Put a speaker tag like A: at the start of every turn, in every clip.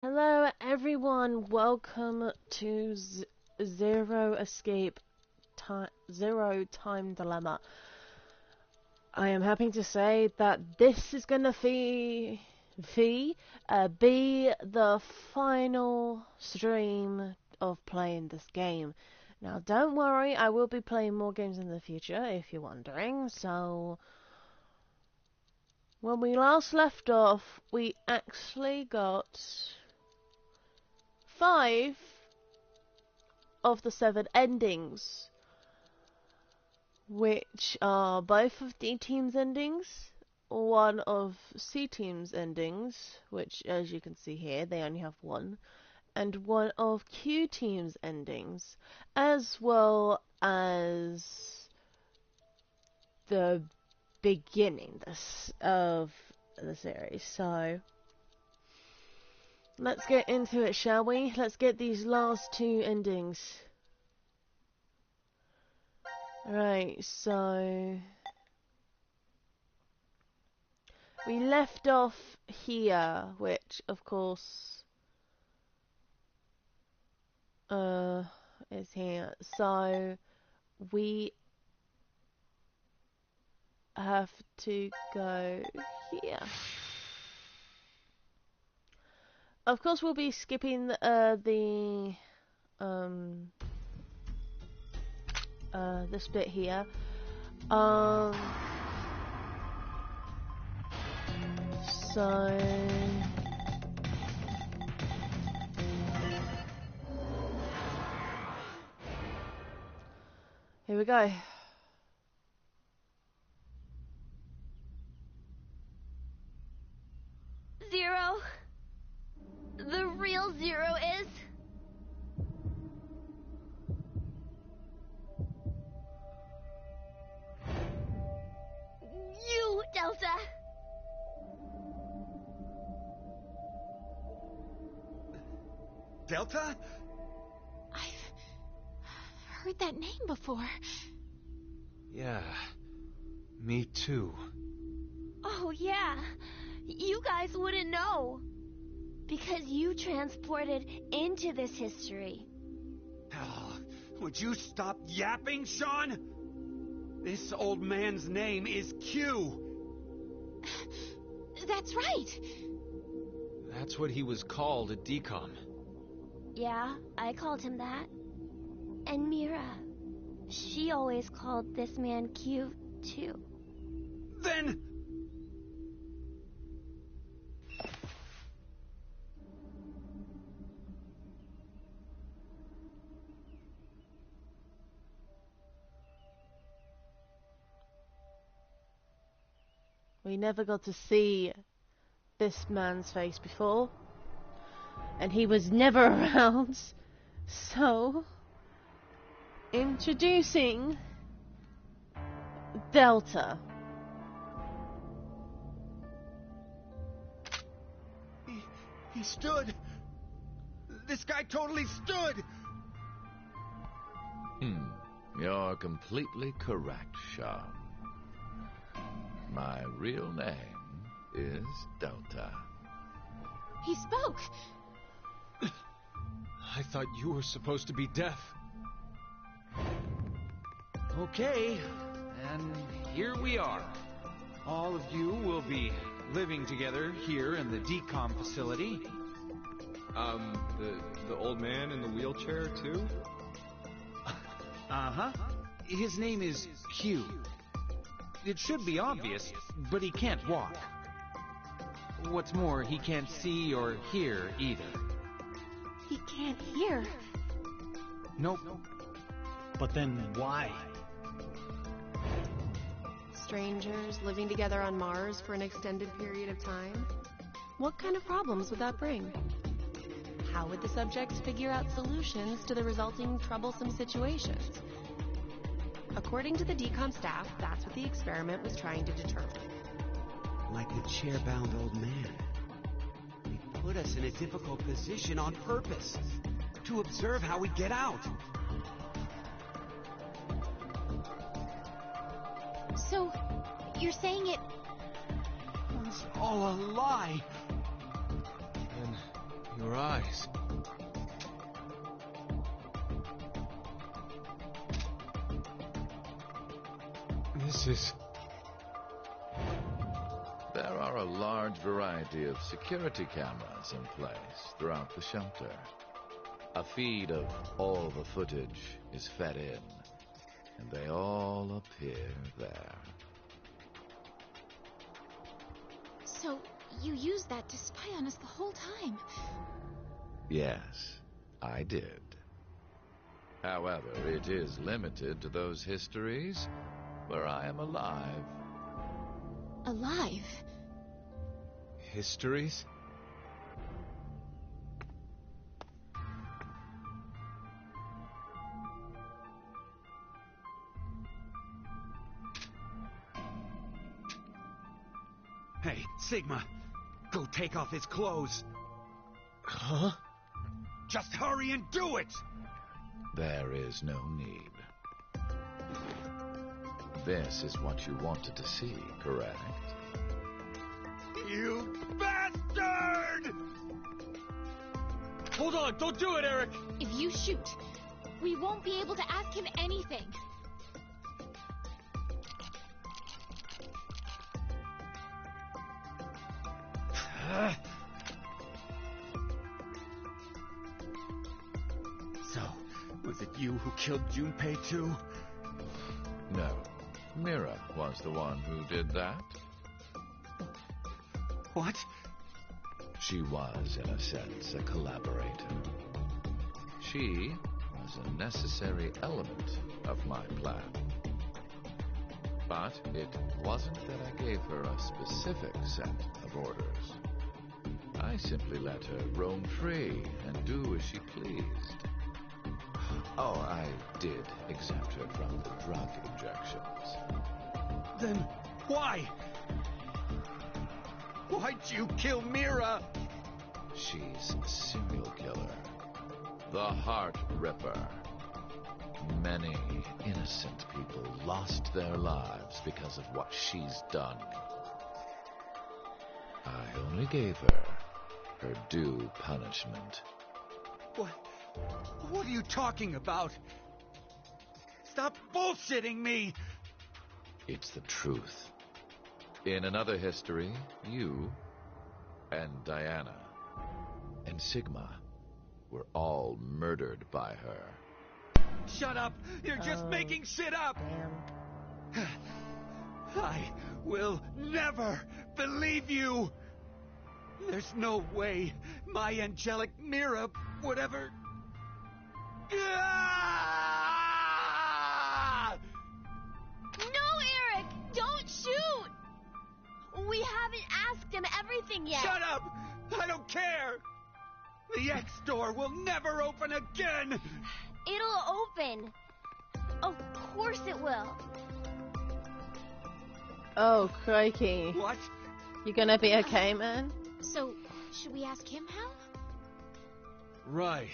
A: Hello everyone, welcome to Zero Escape Time Zero Time Dilemma. I am happy to say that this is gonna be the final stream of playing this game. Now don't worry, I will be playing more games in the future if you're wondering. So when we last left off, we actually got 5 of the 7 endings, which are both of D Team's endings, one of C Team's endings, which as you can see here, they only have one, and one of Q Team's endings, as well as the beginning of the series. So let's get into it, shall we? Let's get these last 2 endings. Right, so we left off here, which of course is here. So we have to go here. Of course we'll be skipping this bit here. So here we go.
B: Zero? The real Zero is? You, Delta!
C: Delta?
B: I've heard that name before.
C: Yeah, me too.
B: Oh, yeah. You guys wouldn't know. Because you transported into this history.
C: Oh, would you stop yapping, Sean? This old man's name is Q.
B: That's right.
D: That's what he was called at DCOM.
B: Yeah, I called him that. And Mira, she always called this man Q, too.
C: Then...
A: We never got to see this man's face before, and he was never around. So, introducing Delta.
C: He stood. This guy totally stood.
E: You're completely correct, Sean. My real name is Delta.
B: He spoke.
D: I thought you were supposed to be deaf.
C: Okay, and here we are. All of you will be living together here in the DCOM facility.
D: The old man in the wheelchair, too?
C: Uh-huh. His name is Q. It should be obvious, but he can't walk. What's more, he can't see or hear either.
B: He can't hear.
C: Nope. But then why?
F: Strangers living together on Mars for an extended period of time? What kind of problems would that bring? How would the subjects figure out solutions to the resulting troublesome situations? According to the DCOM staff, that's what the experiment was trying to determine.
G: Like the chair-bound old man. He put us in a difficult position on purpose, to observe how we get out.
B: So, you're saying it
G: It was all a lie.
D: Then Your eyes. This is...
E: There are a large variety of security cameras in place throughout the shelter. A feed of all the footage is fed in, and they all appear there.
H: So, you used that to spy on us the whole time?
E: Yes, I did. However, it is limited to those histories where I am alive.
H: Alive?
D: histories?
G: Hey, Sigma, go take off his clothes.
D: Huh?
G: Just hurry and do it!
E: There is no need. This is what you wanted to see, correct?
G: You bastard!
D: Hold on, don't do it, Eric!
H: If you shoot, we won't be able to ask him anything.
G: So, was it you who killed Junpei too?
E: No. Mira was the one who did that.
G: What?
E: She was, in a sense, a collaborator. She was a necessary element of my plan. But it wasn't that I gave her a specific set of orders. I simply let her roam free and do as she pleased. Oh, I did exempt her from the drug injections.
G: Then why? Why'd you kill Mira?
E: She's a serial killer. The Heart Ripper. Many innocent people lost their lives because of what she's done. I only gave her her due punishment.
G: What are you talking about? Stop bullshitting me!
E: It's the truth. In another history, you and Diana and Sigma were all murdered by her.
G: Shut up! You're just making shit up!
A: Damn.
G: I will never believe you! There's no way my angelic Mira would ever...
B: No, Eric! Don't shoot! We haven't asked him everything yet.
G: Shut up! I don't care! The X door will never open again!
B: It'll open. Of course it will.
A: Oh, crikey.
G: What?
A: You gonna be okay, man?
H: So, should we ask him how?
D: Right.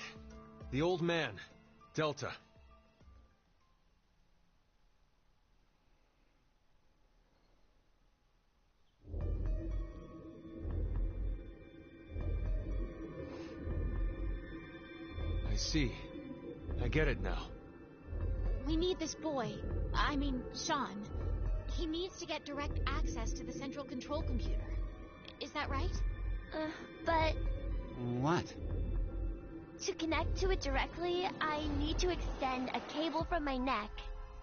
D: The old man. Delta. I see. I get it now.
H: We need this boy. I mean, Sean. He needs to get direct access to the central control computer. Is that right?
B: But
G: What?
B: to connect to it directly, I need to extend a cable from my neck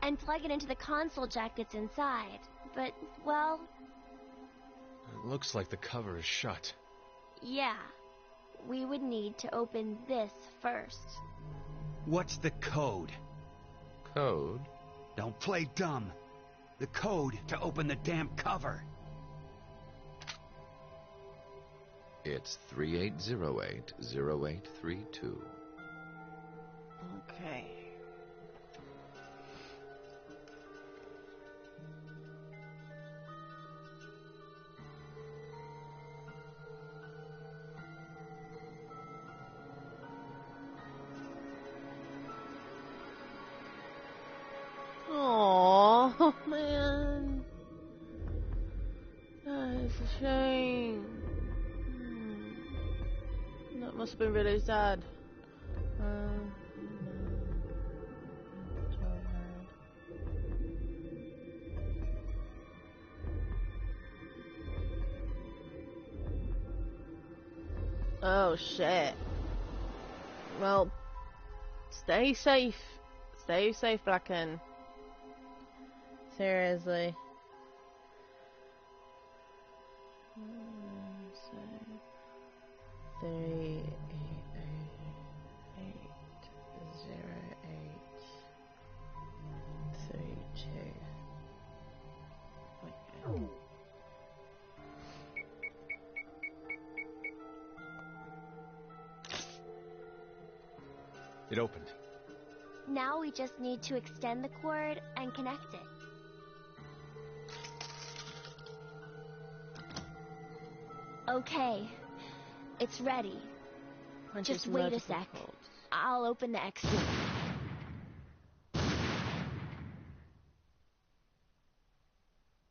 B: and plug it into the console jack that's inside. But, well,
D: It looks like the cover is shut.
B: yeah. We would need to open this first.
G: What's the code?
E: Code?
G: Don't play dumb. The code to open the damn cover.
E: It's 3808-0832.
A: Okay. Oh man. That is a shame. Not Must have been really sad. Oh shit. Well, stay safe. Stay safe, Blacken. Seriously. Three, eight, eight, 0, 8, 3, 2. Okay.
D: It opened.
B: Now we just need to extend the cord and connect it. Okay, it's ready. Just wait a sec. I'll open the exit.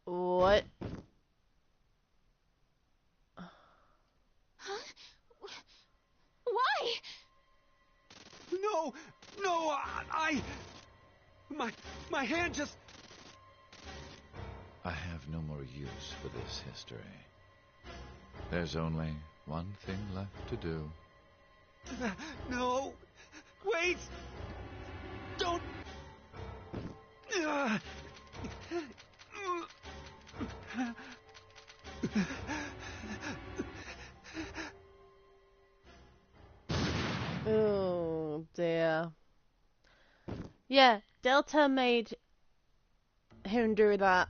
A: What?
H: Huh? Why?
G: No! No! My hand just...
E: I have no more use for this history. There's only one thing left to do.
G: No! Wait! Don't...
A: Oh dear. Yeah, Delta made him do that.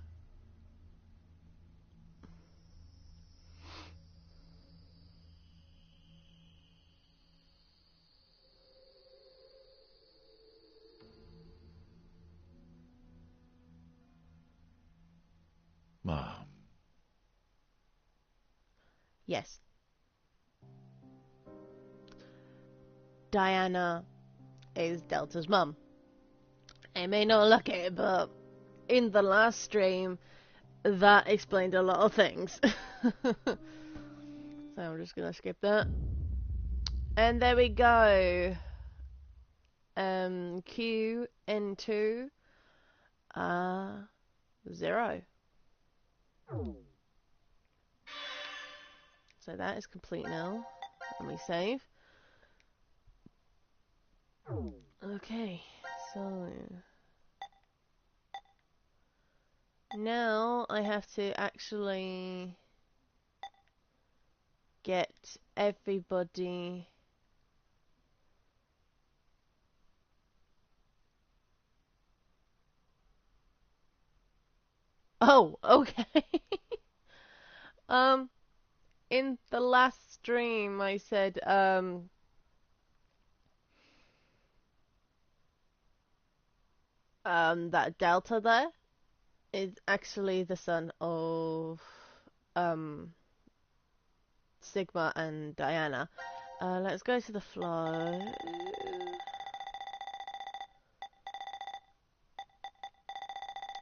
E: Mom.
A: Yes. Diana is Delta's mum. I may not look it, but in the last stream, that explained a lot of things. So I'm just gonna skip that. And there we go. Q N2 0. So that is complete now. Let me save. Okay, so now I have to actually get everybody. Oh, okay. In the last stream I said that Delta there is actually the son of Sigma and Diana. Let's go to the flow.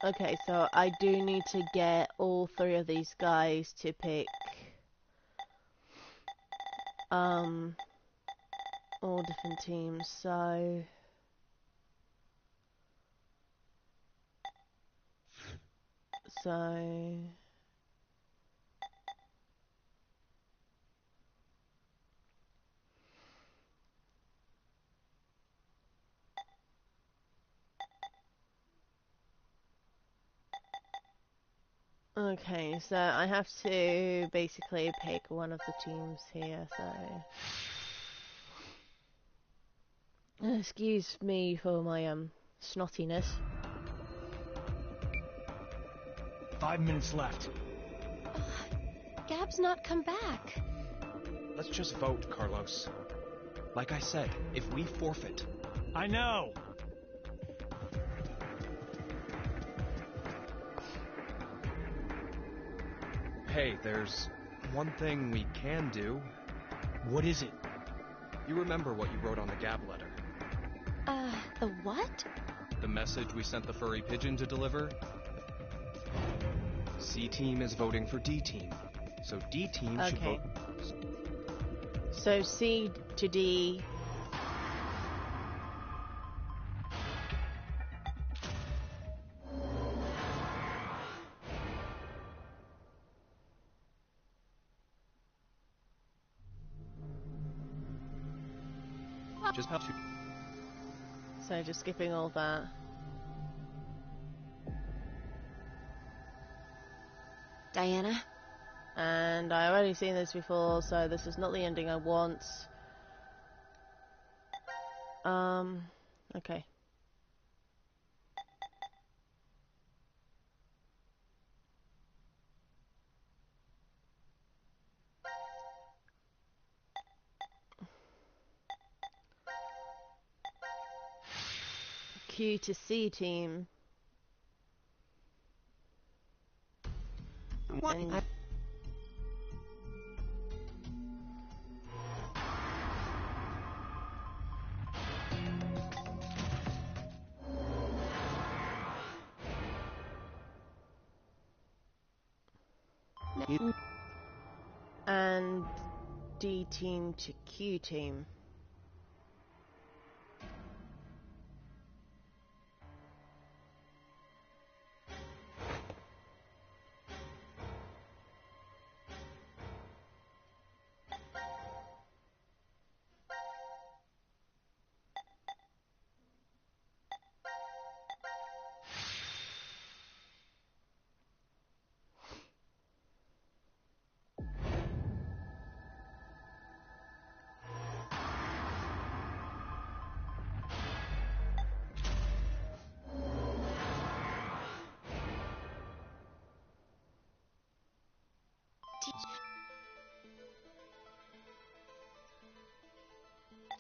A: Okay, so I do need to get all three of these guys to pick all different teams, so okay, so I have to basically pick one of the teams here, so excuse me for my snottiness.
I: 5 minutes left.
F: Gab's not come back.
I: Let's just vote, Carlos. Like I said, if we forfeit... I know! Hey, there's one thing we can do. What is it? You remember what you wrote on the Gab letter?
F: The what?
I: The message we sent the furry pigeon to deliver? C-Team is voting for D-Team. So D-Team should vote...
A: So C to D.
I: Just how to.
A: So just skipping all that.
H: Diana?
A: And I already seen this before, so this is not the ending I want. Okay. Q to C team. And and D team to Q team.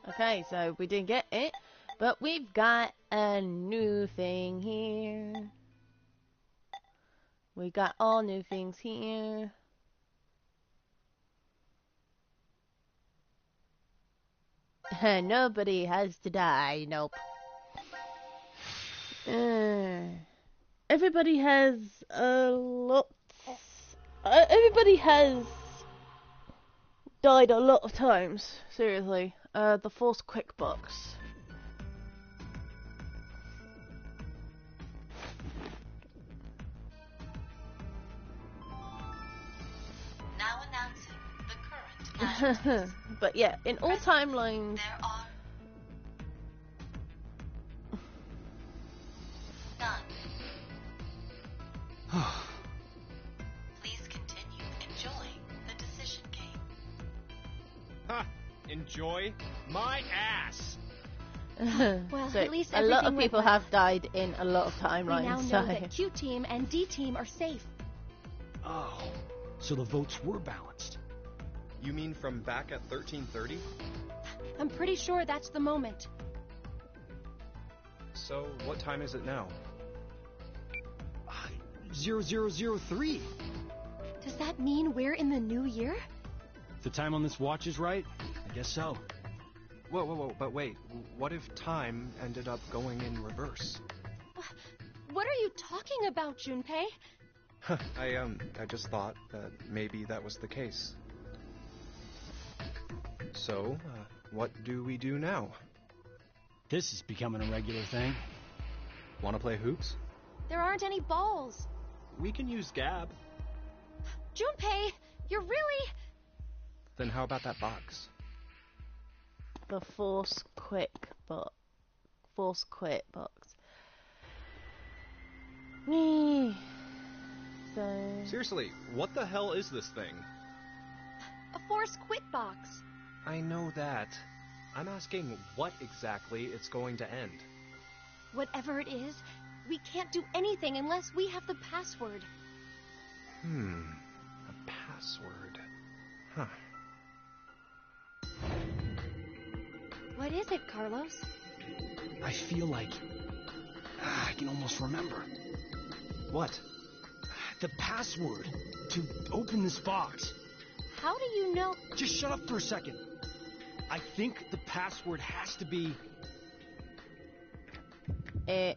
A: Okay, so we didn't get it, but we've got a new thing here. We got all new things here. Nobody has to die. Nope. Everybody has a lot. Everybody has died a lot of times. Seriously. The Force Quick Box.
J: Now announcing the current casualties.
A: But yeah, in all timelines.
J: There are none. Please continue enjoying the decision game.
I: Ha! Enjoy my ass!
B: Well,
A: So
B: at least
A: a lot of
B: everything went
A: people
B: well.
A: have died in a lot of
B: We
A: timelines.
B: now
A: So
B: know that Q team and D team are safe.
K: Oh, so the votes were balanced.
I: You mean from back at 1330?
B: I'm pretty sure that's the moment.
I: So, what time is it now?
K: 0003.
B: Does that mean we're in the new year?
K: If the time on this watch is right, I guess so.
I: Whoa, but wait. What if time ended up going in reverse?
B: What are you talking about, Junpei?
I: I just thought that maybe that was the case. So, what do we do now?
K: This is becoming a regular thing.
I: Want to play hoops?
B: There aren't any balls.
I: We can use Gab.
B: Junpei, you're really...
I: Then how about that box?
A: the Force Quit box. Me. So
I: Seriously, what the hell is this thing?
B: A Force Quit box.
I: I know that. I'm asking what exactly it's going to end.
B: Whatever it is, we can't do anything unless we have the password.
I: A password. Huh.
B: What is it, Carlos?
K: I feel like I can almost remember.
I: What?
K: The password to open this box.
B: How do you know?
K: Just shut up for a second. I think the password has to be...
A: I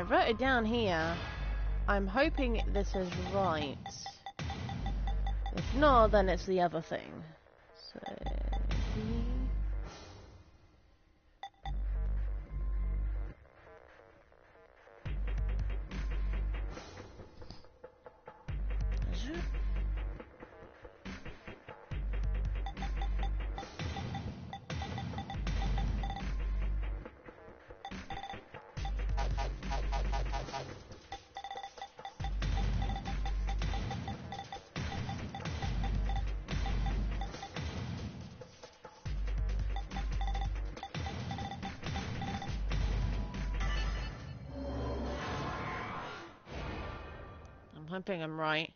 A: wrote it down here. I'm hoping this is right. If not, then it's the other thing. So... I'm hoping I'm right.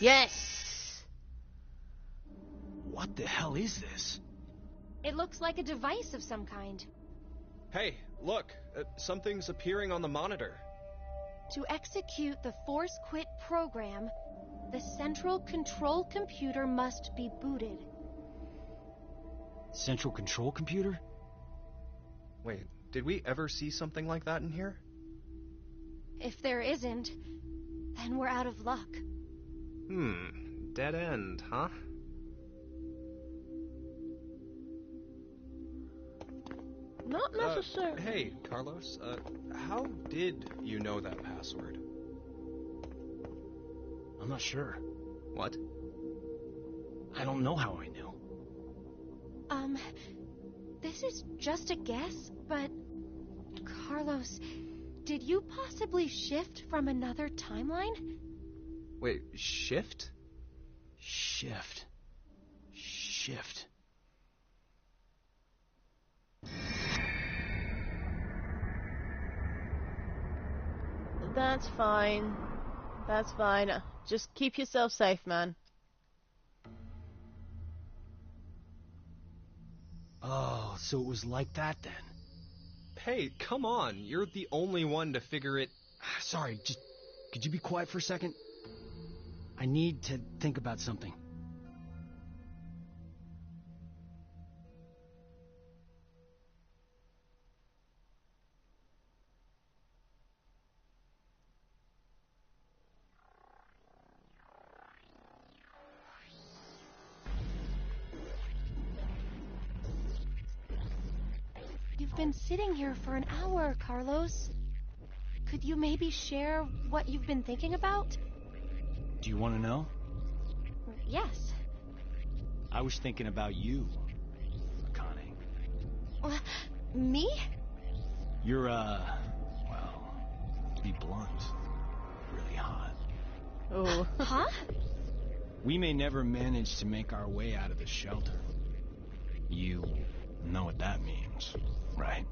A: Yes!
K: What the hell is this?
H: It looks like a device of some kind.
I: Hey, look, something's appearing on the monitor.
H: To execute the Force Quit program, the central control computer must be booted.
K: Central control computer?
I: Wait, did we ever see something like that in here?
H: If there isn't, then we're out of luck.
I: Dead end, huh?
A: Not necessarily.
I: Hey, Carlos, how did you know that password?
K: I'm not sure.
I: What?
K: I don't know how I knew.
H: This is just a guess, but... Carlos, did you possibly shift from another timeline?
I: Wait, shift?
K: Shift.
A: That's fine. That's fine. Just keep yourself safe, man.
K: Oh, so it was like that then?
I: Hey, come on, you're the only one to figure it...
K: Sorry, just... Could you be quiet for a second? I need to think about something.
H: You've been sitting here for an hour, Carlos. Could you maybe share what you've been thinking about?
K: Do you want to know?
H: Yes.
K: I was thinking about you, Akane.
H: Me?
K: You're, well, to be blunt, really hot.
A: Oh.
H: Huh?
K: We may never manage to make our way out of the shelter. You know what that means, right?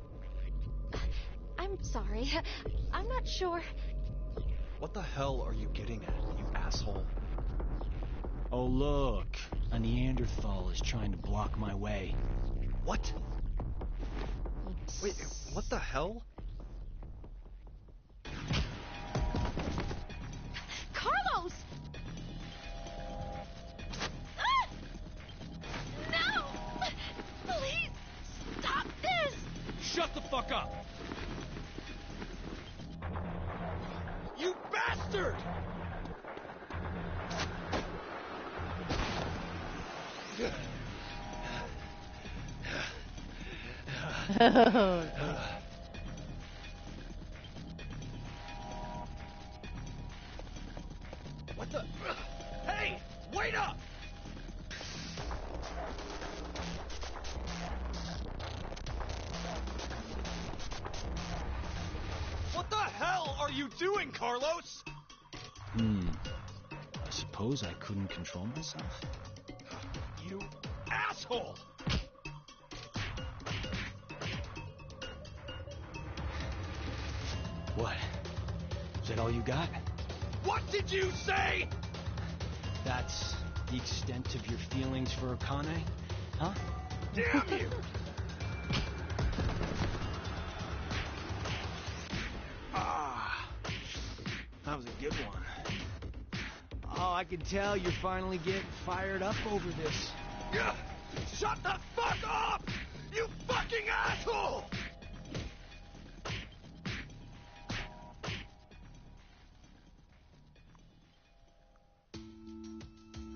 H: I'm sorry. I'm not sure.
I: What the hell are you getting at, you asshole?
K: Oh, look. A Neanderthal is trying to block my way.
I: What? Wait, what the hell?
H: Carlos! Ah! No! Please, stop this!
K: Shut the fuck up!
I: You bastard! What the... Hey! Wait up! What the hell are you doing, Carlos?
K: I suppose I couldn't control myself.
I: You asshole!
K: What? Is that all you got?
I: What did you say?
K: That's the extent of your feelings for Akane? Huh?
I: Damn you!
K: That was a good one. Oh, I can tell you're finally getting fired up over this.
I: Shut the fuck up! You fucking asshole!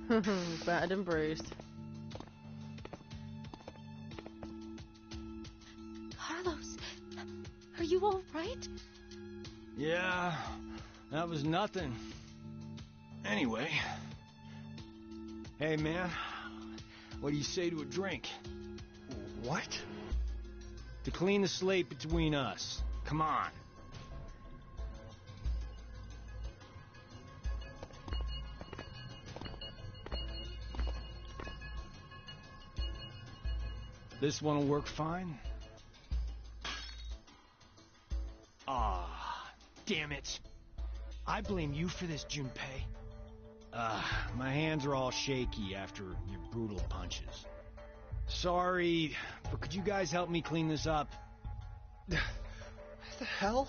A: Battered and bruised.
F: Carlos, are you all right?
K: Yeah, that was nothing. Anyway. Hey, man. What do you say to a drink?
I: What?
K: To clean the slate between us. Come on. This one will work fine. Ah, damn it. I blame you for this, Junpei. My hands are all shaky after your brutal punches. Sorry, but could you guys help me clean this up?
I: What the hell?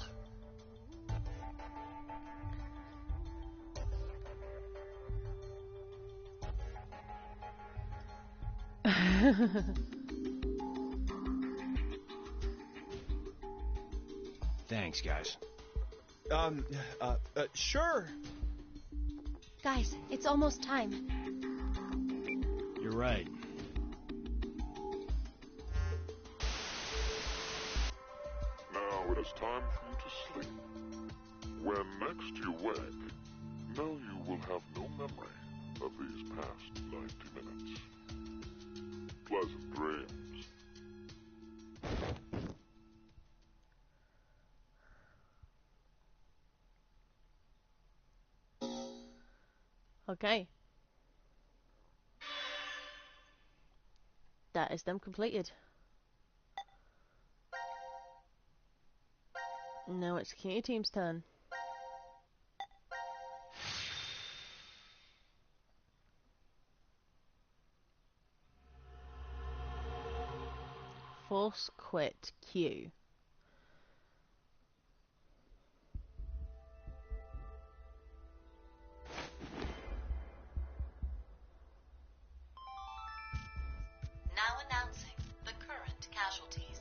K: Thanks, guys.
I: Sure.
F: Guys, it's almost time.
K: You're right.
L: Now it is time for you to sleep. When next you wake, know you will have no memory of these past 90 minutes. Pleasant dreams.
A: Okay. That is them completed. Now it's Q Team's turn. Force quit Q.
J: Now announcing the current casualties.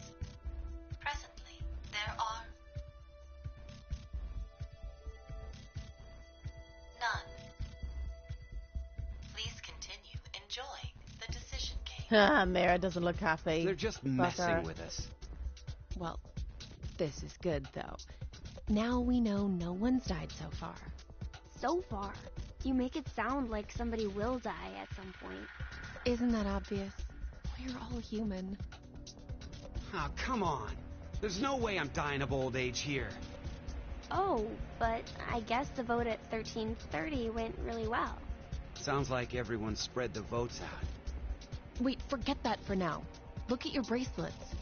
J: Presently, there are none. Please continue enjoying the decision game.
A: Ah, Mira doesn't look happy.
G: They're just messing with us.
F: Well, this is good, though. Now we know no one's died so far.
B: So far, you make it sound like somebody will die at some point.
F: Isn't that obvious? We're all human.
G: Oh, come on. There's no way I'm dying of old age here.
B: Oh, but I guess the vote at 1330 went really well.
G: Sounds like everyone spread the votes out.
F: Wait, forget that for now. Look at your bracelets.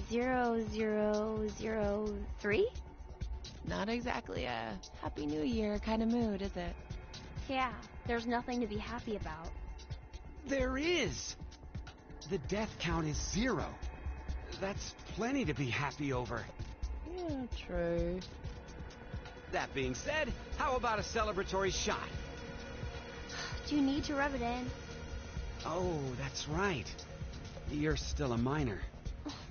B: 0003?
F: Not exactly a Happy New Year kind of mood, is it?
B: Yeah, there's nothing to be happy about.
G: There is! The death count is 0. That's plenty to be happy over.
A: Yeah, true.
G: That being said, how about a celebratory shot?
B: Do you need to rub it in?
G: Oh, that's right. You're still a minor.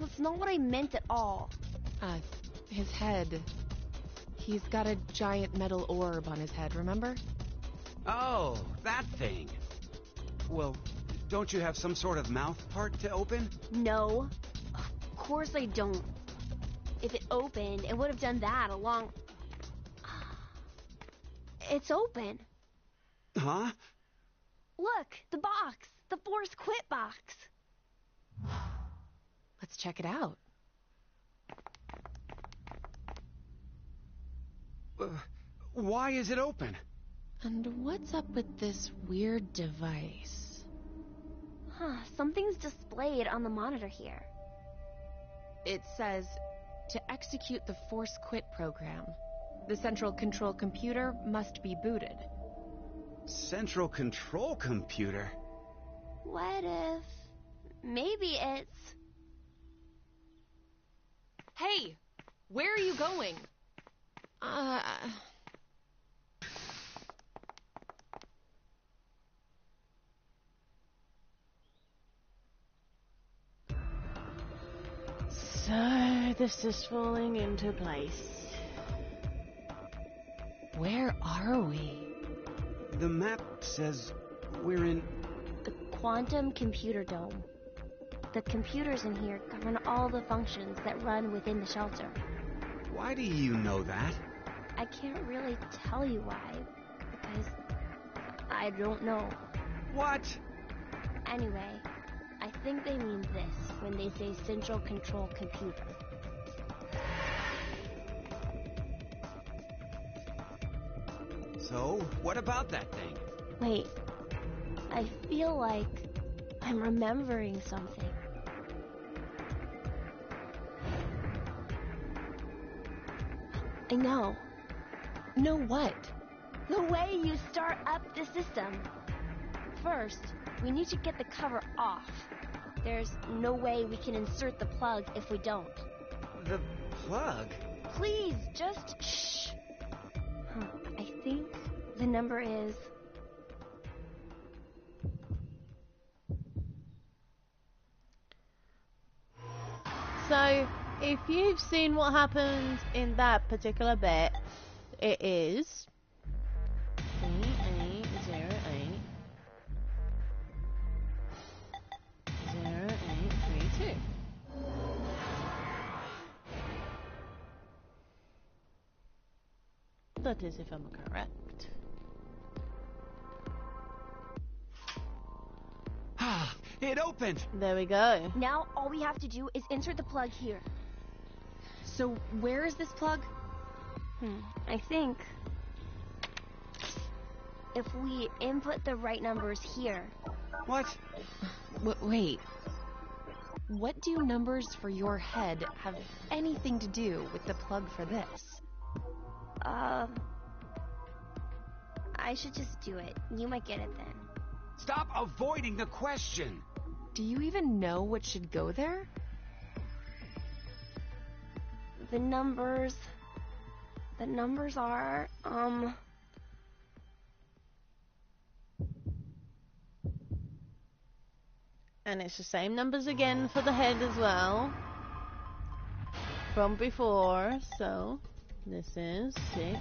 B: That's not what I meant at all.
F: His head. He's got a giant metal orb on his head, remember?
G: Oh, that thing. Well, don't you have some sort of mouth part to open?
B: No. Of course I don't. If it opened, it would have done that a long... It's open.
G: Huh?
B: Look, the box. The Force Quit box.
F: Let's check it out.
G: Why is it open?
F: And what's up with this weird device?
B: Huh, something's displayed on the monitor here.
F: It says, to execute the Force Quit program, the central control computer must be booted.
G: Central control computer?
B: What if... maybe it's...
F: Hey! Where are you going?
A: So, this is falling into place.
F: Where are we?
G: The map says we're in...
B: The quantum computer dome. The computers in here govern all the functions that run within the shelter.
G: Why do you know that?
B: I can't really tell you why, because I don't know.
G: What?
B: Anyway, I think they mean this when they say central control computer.
G: So, what about that thing?
B: Wait, I feel like I'm remembering something. I know.
F: Know what?
B: The way you start up the system. First, we need to get the cover off. There's no way we can insert the plug if we don't.
G: The plug?
B: Please, just shh. I think the number is...
A: So, if you've seen what happened in that particular bit, it is 3808 0832. That is, if I'm correct.
G: Ah, it opened!
A: There we go.
B: Now all we have to do is insert the plug here.
F: So where is this plug?
B: I think if we input the right numbers here.
G: What?
F: Wait. What do numbers for your head have anything to do with the plug for this?
B: I should just do it. You might get it then.
G: Stop avoiding the question!
F: Do you even know what should go there?
B: The numbers are,
A: And it's the same numbers again for the head as well. From before, so this is 6.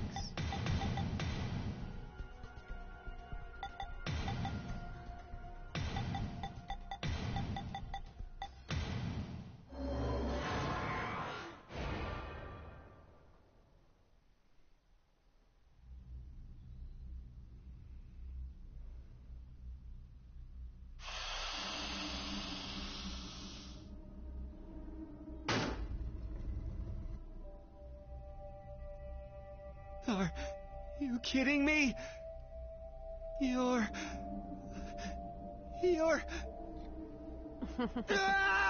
G: Are you kidding me? You're... Ah!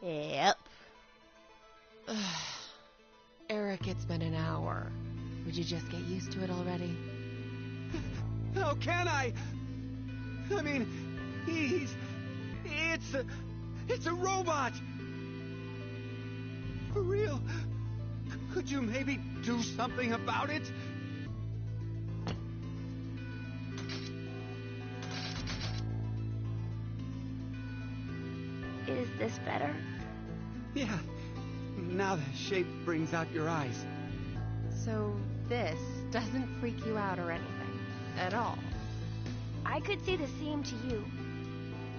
A: Yep.
F: Eric, it's been an hour. Would you just get used to it already?
G: How can I? I mean, it's a robot! For real? Could you maybe do something about it?
B: is this better?
G: Yeah. Now the shape brings out your eyes.
F: So this doesn't freak you out or anything at all?
B: I could say the same to you.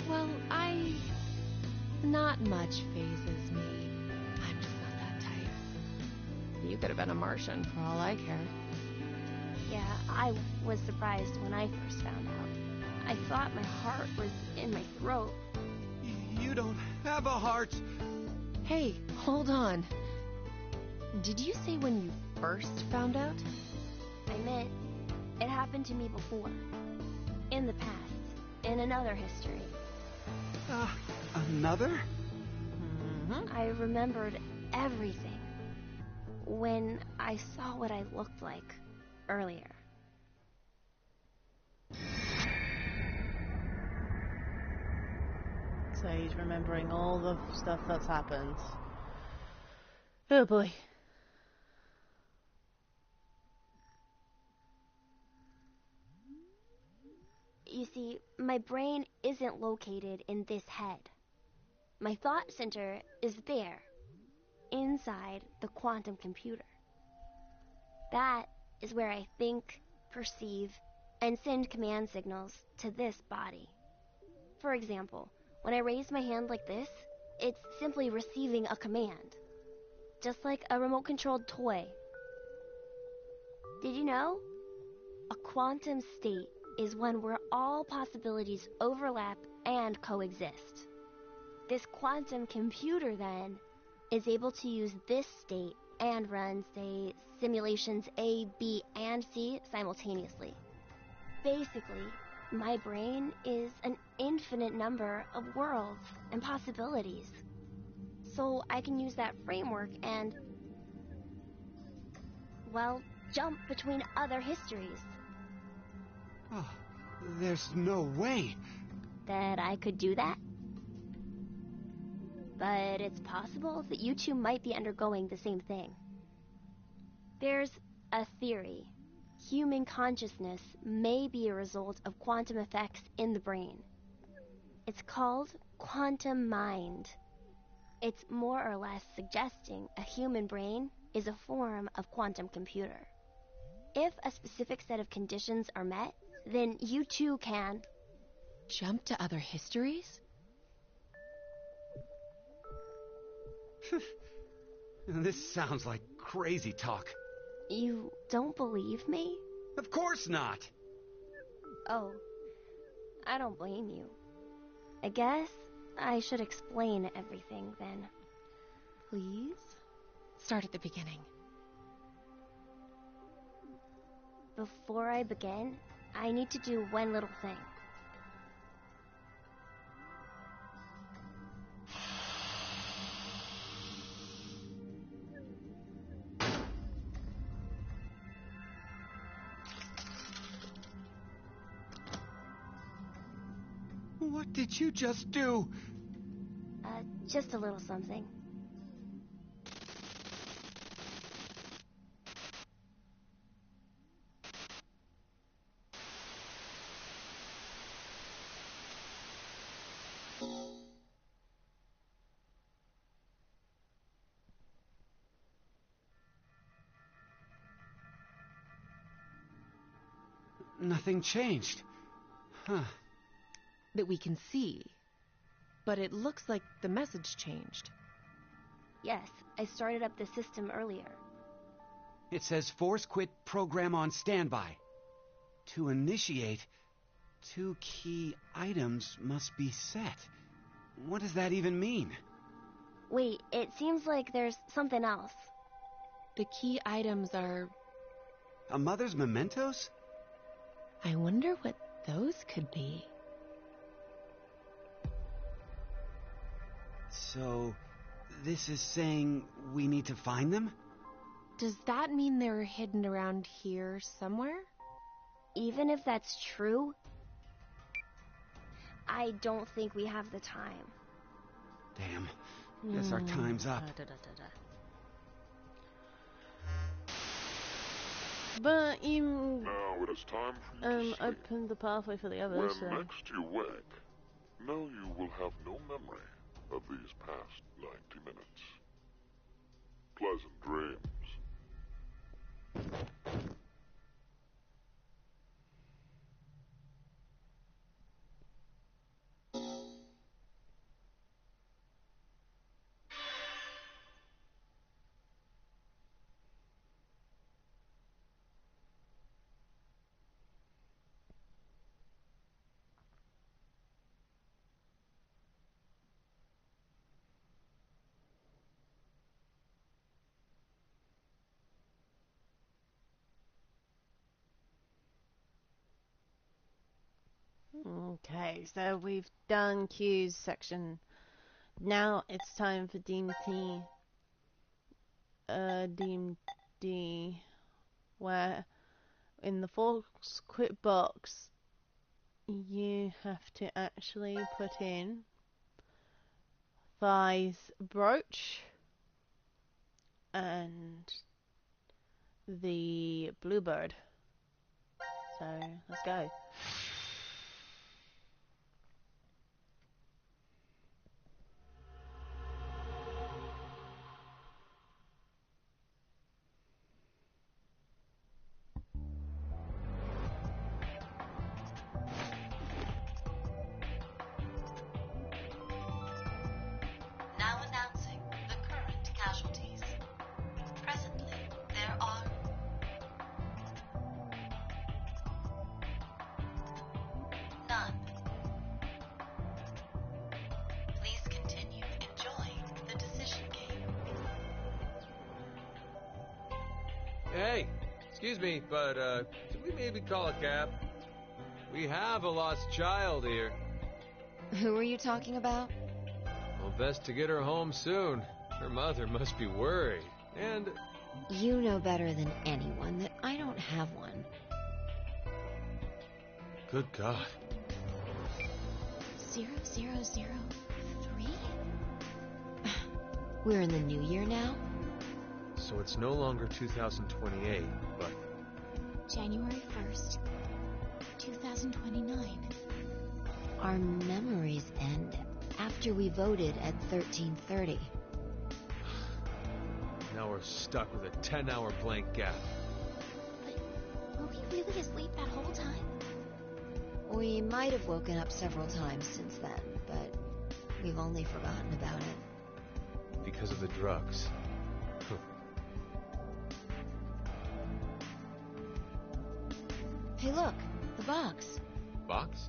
F: Well, not much phases me. I'm just not that type. You could have been a Martian for all I care.
B: Yeah, I was surprised when I first found out. I thought my heart was in my throat.
G: You don't have a heart.
F: Hey, hold on. Did you say when you first found out?
B: I meant it happened to me before. In the past. In another history.
G: Another?
B: I remembered everything. When I saw what I looked like earlier.
A: So he's remembering all the stuff that's happened. Oh boy.
B: You see, my brain isn't located in this head. My thought center is there, inside the quantum computer. That is where I think, perceive, and send command signals to this body. For example, when I raise my hand like this, it's simply receiving a command. Just like a remote-controlled toy. Did you know? A quantum state is one where all possibilities overlap and coexist. This quantum computer, then, is able to use this state and run, say, simulations A, B, and C simultaneously. Basically, my brain is an infinite number of worlds and possibilities. So I can use that framework and, well, jump between other histories.
G: Oh, there's no way
B: that I could do that. But it's possible that you two might be undergoing the same thing. There's a theory. Human consciousness may be a result of quantum effects in the brain. It's called quantum mind. It's more or less suggesting a human brain is a form of quantum computer. If a specific set of conditions are met, then you too can
F: jump to other histories?
G: This sounds like crazy talk.
B: You don't believe me?
G: Of course not!
B: Oh, I don't blame you. I guess I should explain everything then.
F: Please? Start at the beginning.
B: Before I begin, I need to do one little thing.
G: What did you just do?
B: Just a little something.
G: Nothing changed. Huh.
F: That we can see. But it looks like the message changed.
B: Yes, I started up the system earlier.
G: It says force quit program on standby. To initiate, 2 key items must be set. What does that even mean?
B: Wait, it seems like there's something else.
F: The key items are...
G: A mother's mementos?
F: I wonder what those could be.
G: So, this is saying we need to find them?
F: Does that mean they're hidden around here somewhere?
B: Even if that's true, I don't think we have the time.
G: Damn. Guess our time's up.
A: But you
L: Now it is time for you to sleep.
A: opened the pathway for the others.
L: When next you wake, know you will have no memory of these past 90 minutes. Pleasant dreams.
A: Okay, so we've done Q's section. Now it's time for DMT. DMD, where in the force quit box you have to actually put in Thigh's brooch and the bluebird. So let's go.
D: Hey, excuse me, but, could we maybe call a cab? We have a lost child here.
M: Who are you talking about?
D: Well, best to get her home soon. Her mother must be worried. And...
M: You know better than anyone that I don't have one.
D: Good God.
H: 0003?
M: We're in the new year now?
D: So it's no longer 2028, but...
H: January 1st, 2029.
M: Our memories end after we voted at 1330.
D: Now we're stuck with a 10-hour blank gap.
H: But were we really asleep that whole time?
M: We might have woken up several times since then, but we've only forgotten about it.
D: Because of the drugs.
M: Hey, look, the box.
D: Box?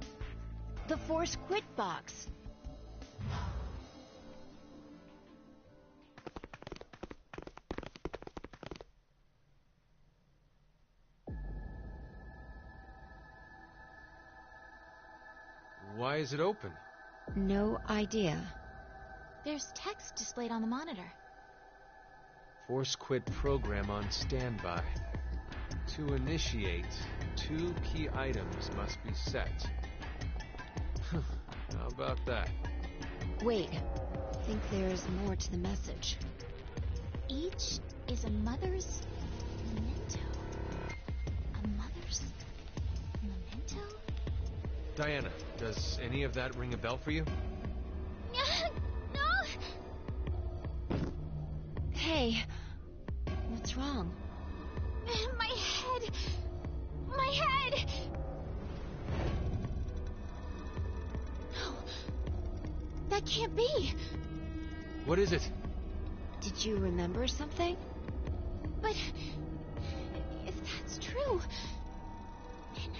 M: The Force Quit box.
D: Why is it open?
M: No idea.
H: There's text displayed on the monitor.
D: Force quit program on standby. To initiate, 2 key items must be set. How about that?
M: Wait, I think there's more to the message.
H: Each is a mother's memento. A mother's memento?
D: Diana, does any of that ring a bell for you?
H: No!
M: Hey, what's wrong?
H: My head! My head! No. That can't be!
D: What is it?
M: Did you remember something?
H: But if that's true, then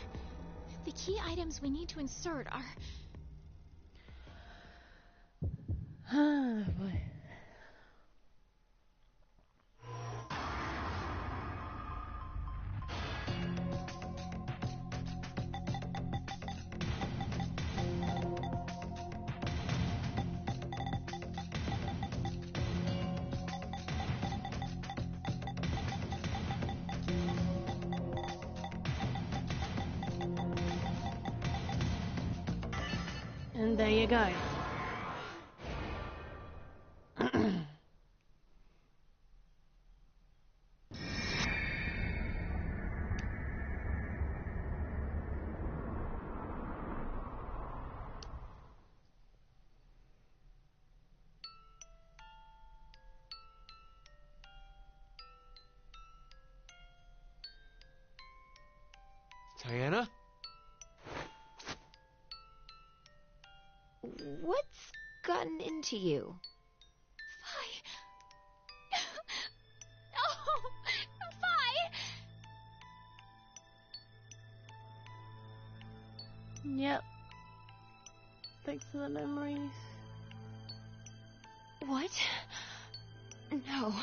H: the key items we need to insert are...
A: Oh boy. And there you go.
D: Diana?
M: What's gotten into you?
H: Fi! No! Fi!
A: Yep. Thanks to the memories.
M: What? No.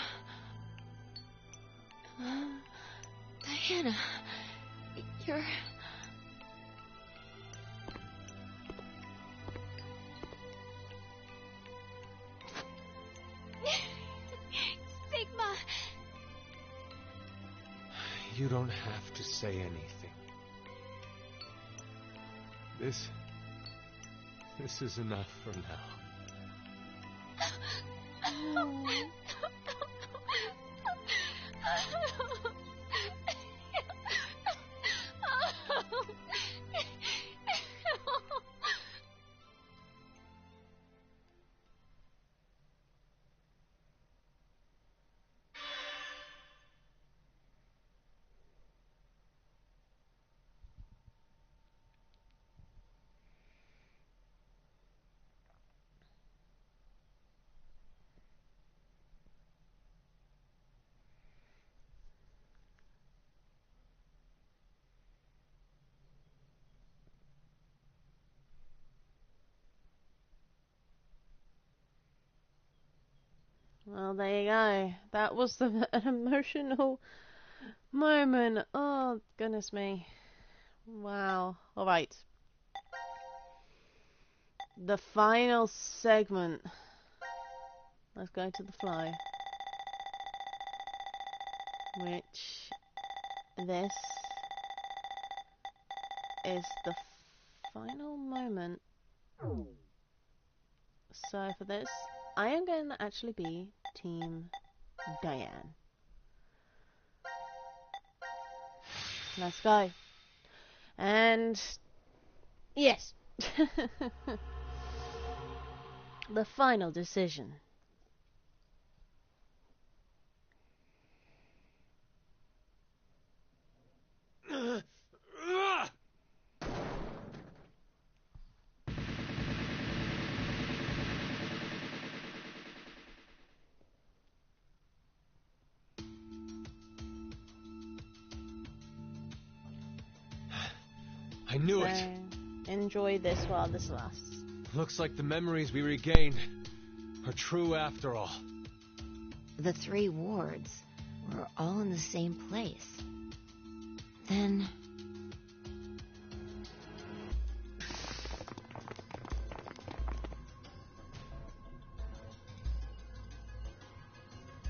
M: Diana, you're...
H: Sigma!
D: You don't have to say anything. This is enough for now.
A: Well, there you go. That was an emotional moment. Oh, goodness me. Wow. Alright. The final segment. Let's go to the flow. Which this is the final moment. So for this, I am going to actually be Team Diane. Let's go. And yes. The final decision.
D: I knew it.
A: Enjoy this while this lasts.
D: Looks like the memories we regained are true after all.
M: The 3 wards were all in the same place. Then...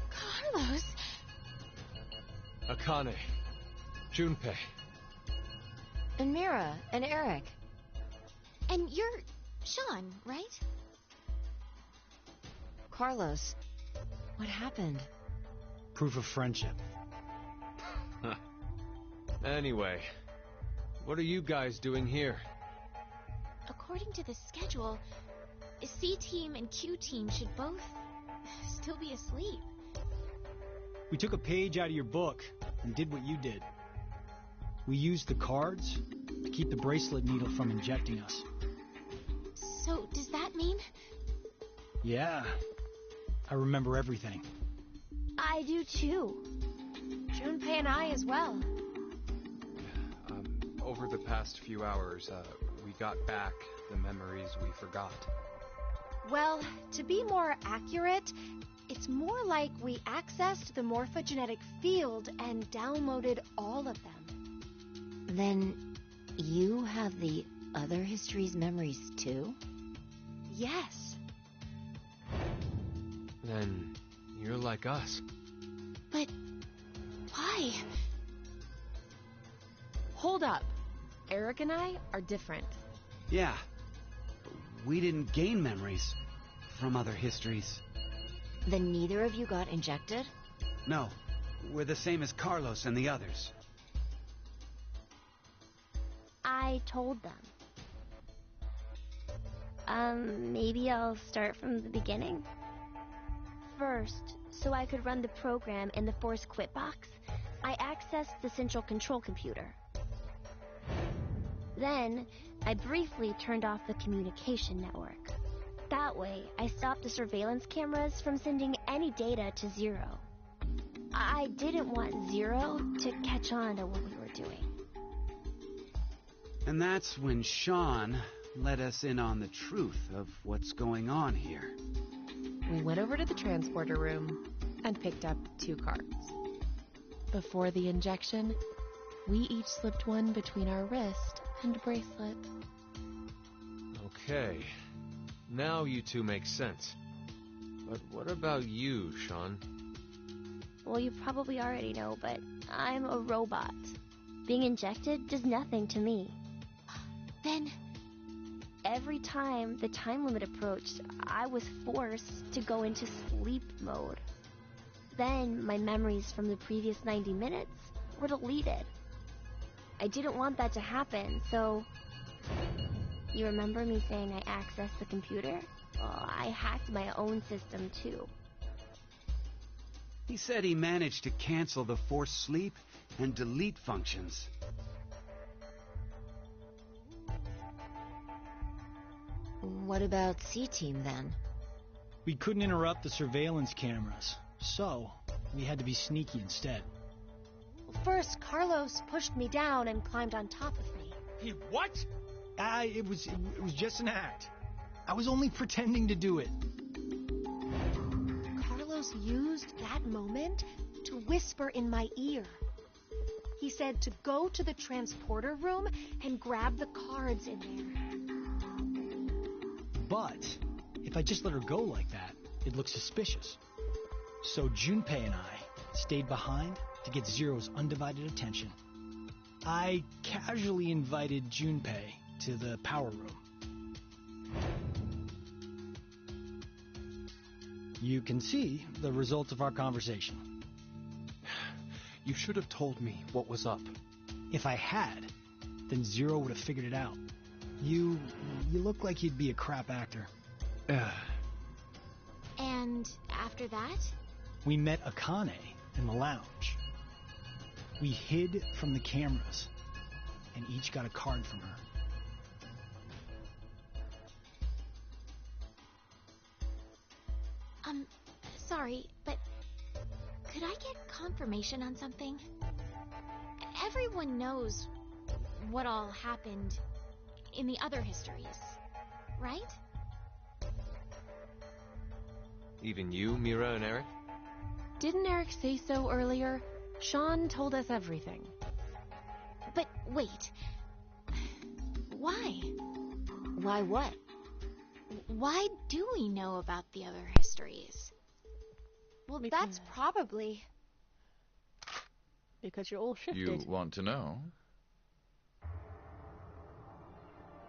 H: Carlos!
D: Akane. Junpei.
M: And Mira, and Eric.
H: And you're Sean, right?
M: Carlos, what happened?
K: Proof of friendship.
D: Anyway, what are you guys doing here?
H: According to the schedule, C-Team and Q-Team should both still be asleep.
K: We took a page out of your book and did what you did. We used the cards to keep the bracelet needle from injecting us.
H: So, does that mean?
K: Yeah. I remember everything.
B: I do too.
F: Junpei and I as well.
I: Over the past few hours, we got back the memories we forgot.
F: Well, to be more accurate, it's more like we accessed the morphogenetic field and downloaded all of them.
M: Then you have the other history's memories too?
F: Yes.
D: Then you're like us.
H: But why?
F: Hold up. Eric and I are different.
G: Yeah. We didn't gain memories from other histories.
M: Then neither of you got injected?
G: No. We're the same as Carlos and the others.
B: I told them. Maybe I'll start from the beginning? First, so I could run the program in the Force Quit box, I accessed the central control computer. Then, I briefly turned off the communication network. That way, I stopped the surveillance cameras from sending any data to Zero. I didn't want Zero to catch on to what we were doing.
G: And that's when Sean let us in on the truth of what's going on here.
F: We went over to the transporter room and picked up 2 cards. Before the injection, we each slipped one between our wrist and bracelet.
D: Okay. Now you two make sense. But what about you, Sean?
B: Well, you probably already know, but I'm a robot. Being injected does nothing to me.
H: Then...
B: Every time the time limit approached, I was forced to go into sleep mode. Then my memories from the previous 90 minutes were deleted. I didn't want that to happen, so... You remember me saying I accessed the computer? Well, I hacked my own system too.
G: He said he managed to cancel the forced sleep and delete functions.
M: What about C-Team then?
K: We couldn't interrupt the surveillance cameras, so we had to be sneaky instead.
F: First, Carlos pushed me down and climbed on top of me.
K: He what? It was just an act. I was only pretending to do it.
F: Carlos used that moment to whisper in my ear.
H: He said to go to the transporter room and grab the cards in there.
K: But if I just let her go like that, it looks suspicious. So Junpei and I stayed behind to get Zero's undivided attention. I casually invited Junpei to the power room. You can see the result of our conversation.
I: You should have told me what was up.
K: If I had, then Zero would have figured it out. You look like you'd be a crap actor.
H: And after that?
K: We met Akane in the lounge. We hid from the cameras, and each got a card from her.
H: Sorry, but could I get confirmation on something? Everyone knows what all happened in the other histories, right?
D: Even you, Mira and Eric?
F: Didn't Eric say so earlier? Sean told us everything.
H: But wait. Why?
M: Why what?
H: Why do we know about the other histories? Well, that's probably...
F: Because you're all shifted.
E: You want to know?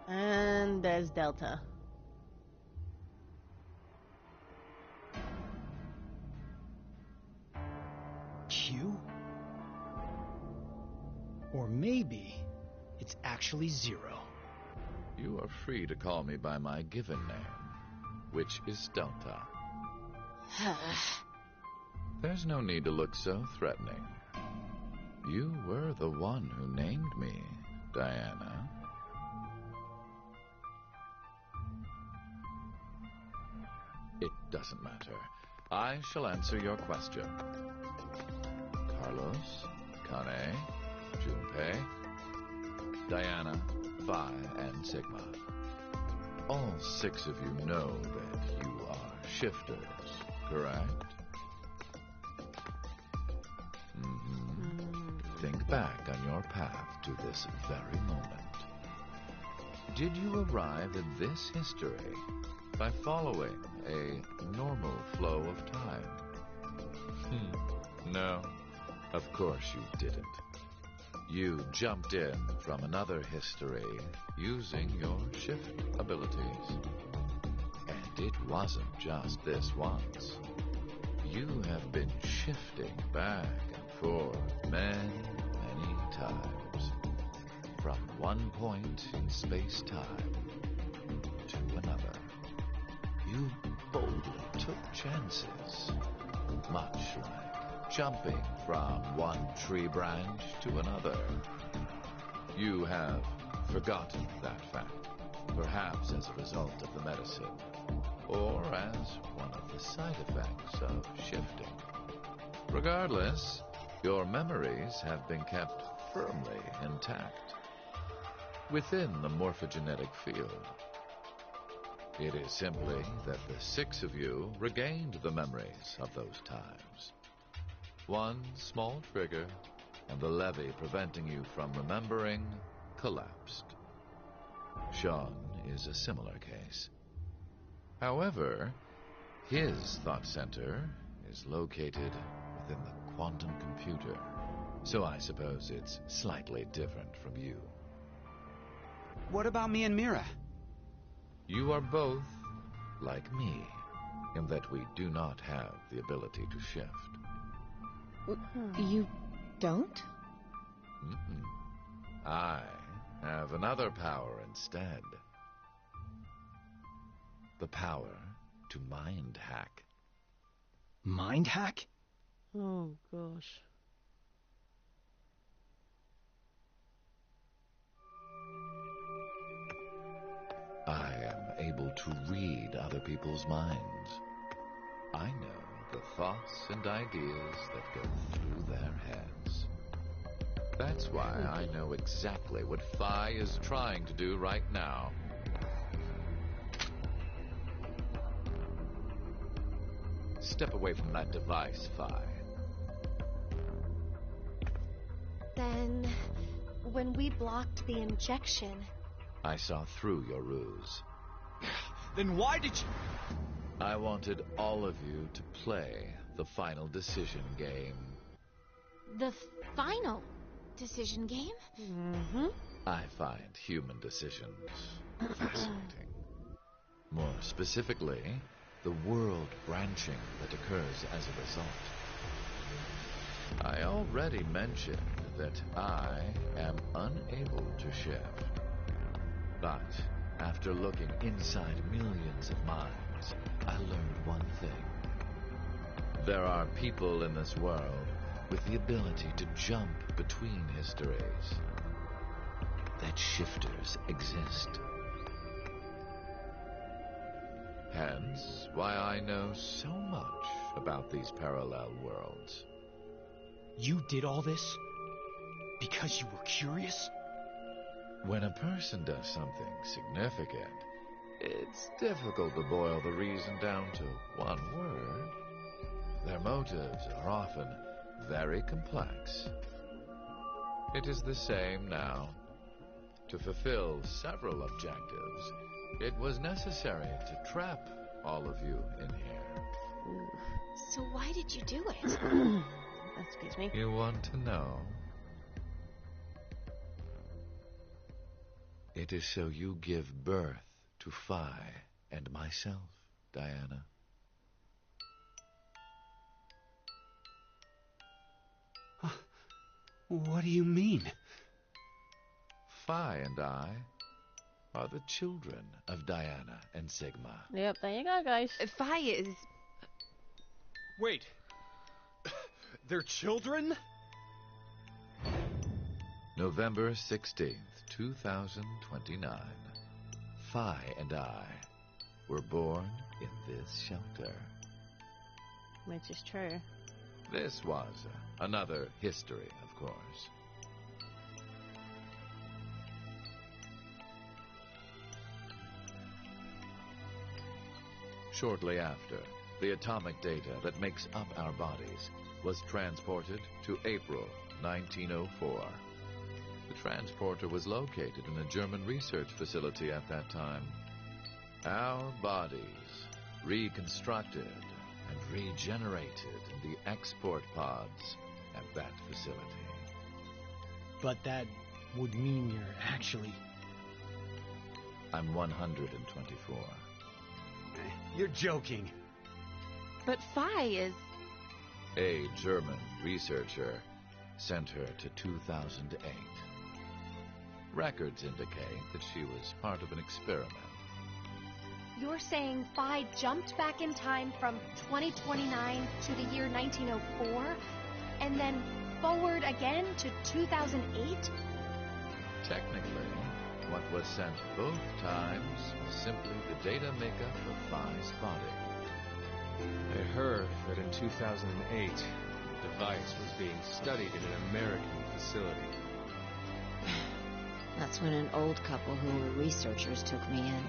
A: And there's Delta.
K: Q? Or maybe it's actually Zero.
E: You are free to call me by my given name, which is Delta. There's no need to look so threatening. You were the one who named me, Diana. It doesn't matter. I shall answer your question. Carlos, Kane, Junpei, Diana, Phi, and Sigma. All 6 of you know that you are shifters, correct? Think back on your path to this very moment. Did you arrive at this history by following a normal flow of time? No, of course you didn't. You jumped in from another history using your shift abilities. And it wasn't just this once. You have been shifting back and forth many times. From one point in space-time to another. You boldly took chances. Much like jumping from one tree branch to another. You have forgotten that fact, perhaps as a result of the medicine, or as one of the side effects of shifting. Regardless, your memories have been kept firmly intact within the morphogenetic field. It is simply that the 6 of you regained the memories of those times. One small trigger, and the levee preventing you from remembering collapsed. Sean is a similar case. However, his thought center is located within the quantum computer, so I suppose it's slightly different from you.
G: What about me and Mira?
E: You are both like me, in that we do not have the ability to shift.
F: You don't?
E: I have another power instead. The power to mind hack.
K: Mind hack?
A: Oh, gosh.
E: I am able to read other people's minds. I know the thoughts and ideas that go through their heads. That's why I know exactly what Phi is trying to do right now. Step away from that device, Phi.
H: Then
N: when we blocked the injection.
E: I saw through your ruse.
K: Then why did you...
E: I wanted all of you to play the final decision game.
H: The final decision game?
A: Mm-hmm.
E: I find human decisions fascinating. More specifically, the world branching that occurs as a result. I already mentioned that I am unable to shift. But after looking inside millions of minds, I learned one thing. There are people in this world with the ability to jump between histories. That shifters exist. Hence, why I know so much about these parallel worlds.
K: You did all this because you were curious?
E: When a person does something significant, it's difficult to boil the reason down to one word. Their motives are often very complex. It is the same now. To fulfill several objectives, it was necessary to trap all of you in here.
H: So why did you do it?
A: Excuse me.
E: You want to know? It is so you give birth to Phi and myself, Diana.
G: What do you mean?
E: Phi and I are the children of Diana and Sigma.
A: Yep, there you go, guys.
F: Phi is...
I: Wait. They're children?
E: November 16th, 2029. Phi and I were born in this shelter.
A: Which is true.
E: This was another history, of course. Shortly after, the atomic data that makes up our bodies was transported to April 1904. The transporter was located in a German research facility at that time. Our bodies reconstructed and regenerated in the export pods at that facility.
K: But that would mean you're actually...
E: I'm 124.
G: You're joking.
F: But Phi is...
E: A German researcher sent her to 2008. Records indicate that she was part of an experiment.
N: You're saying Phi jumped back in time from 2029 to the year 1904, and then forward again to 2008?
E: Technically, what was sent both times was simply the data makeup of Phi's body.
D: I heard that in 2008, the device was being studied in an American facility.
M: That's when an old couple who were researchers took me in.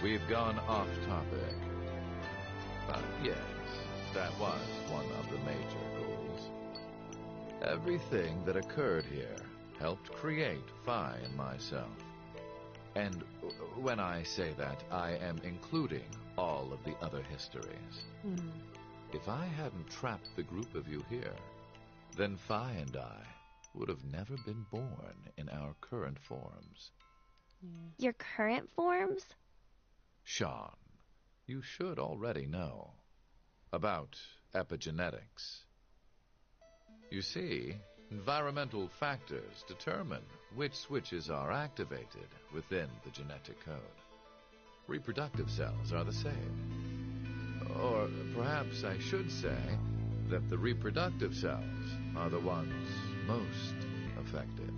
E: We've gone off topic. But yes, that was one of the major goals. Everything that occurred here helped create Phi and myself. And when I say that, I am including all of the other histories. If I hadn't trapped the group of you here, then Phi and I would have never been born in our current forms.
B: Your current forms?
E: Sean, you should already know about epigenetics. You see, environmental factors determine which switches are activated within the genetic code. Reproductive cells are the same. Or perhaps I should say that the reproductive cells are the ones most affected.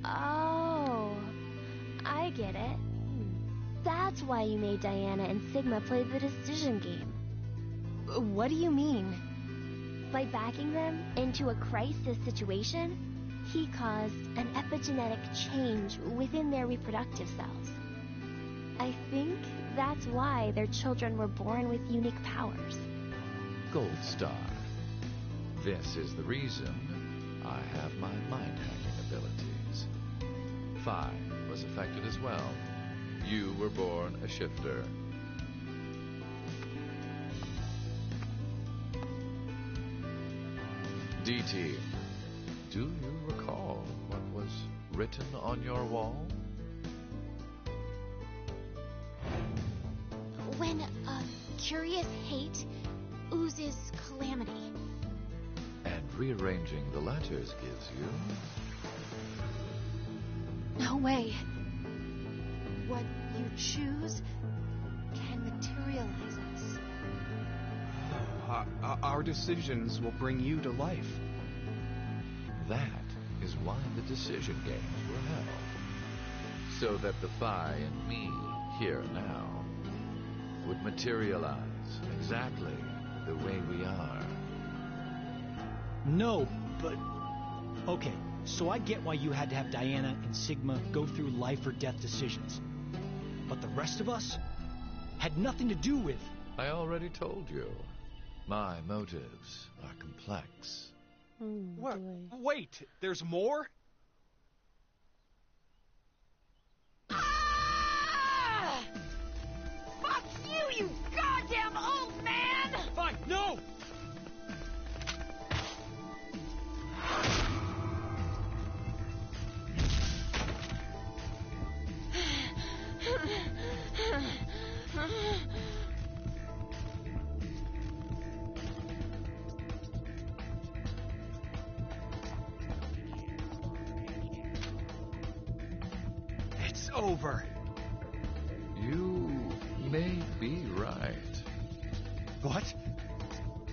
B: Oh, I get it. That's why you made Diana and Sigma play the decision game.
F: What do you mean?
B: By backing them into a crisis situation, he caused an epigenetic change within their reproductive cells. I think that's why their children were born with unique powers.
E: gold star. This is the reason I have my mind-hacking abilities. Phi was affected as well. You were born a shifter. DT, do you recall what was written on your wall?
H: When a curious hate oozes calamity.
E: And rearranging the letters gives you...
N: No way. What you choose can materialize us.
I: Our decisions will bring you to life.
E: That is why the decision games were held. So that the Phi and me, here now, would materialize exactly the way we are.
K: No, but... Okay, so I get why you had to have Diana and Sigma go through life or death decisions. But the rest of us had nothing to do with...
E: I already told you. My motives are complex.
I: What? Wait, there's more?
O: Ah! Fuck you, you goddamn old man!
I: Fine, no! It's over.
E: You may be right.
I: What?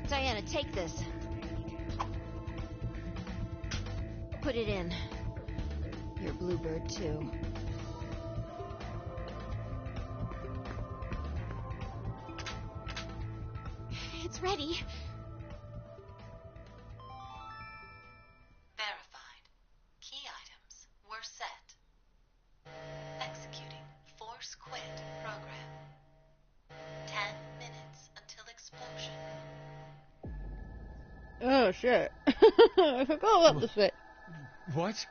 M: Diana, take this. Put it in. Your bluebird, too.
H: It's ready.
J: Verified. Key items were set. Executing Force Quit program. 10 minutes until explosion.
A: Oh shit. I forgot about this bit.
I: What?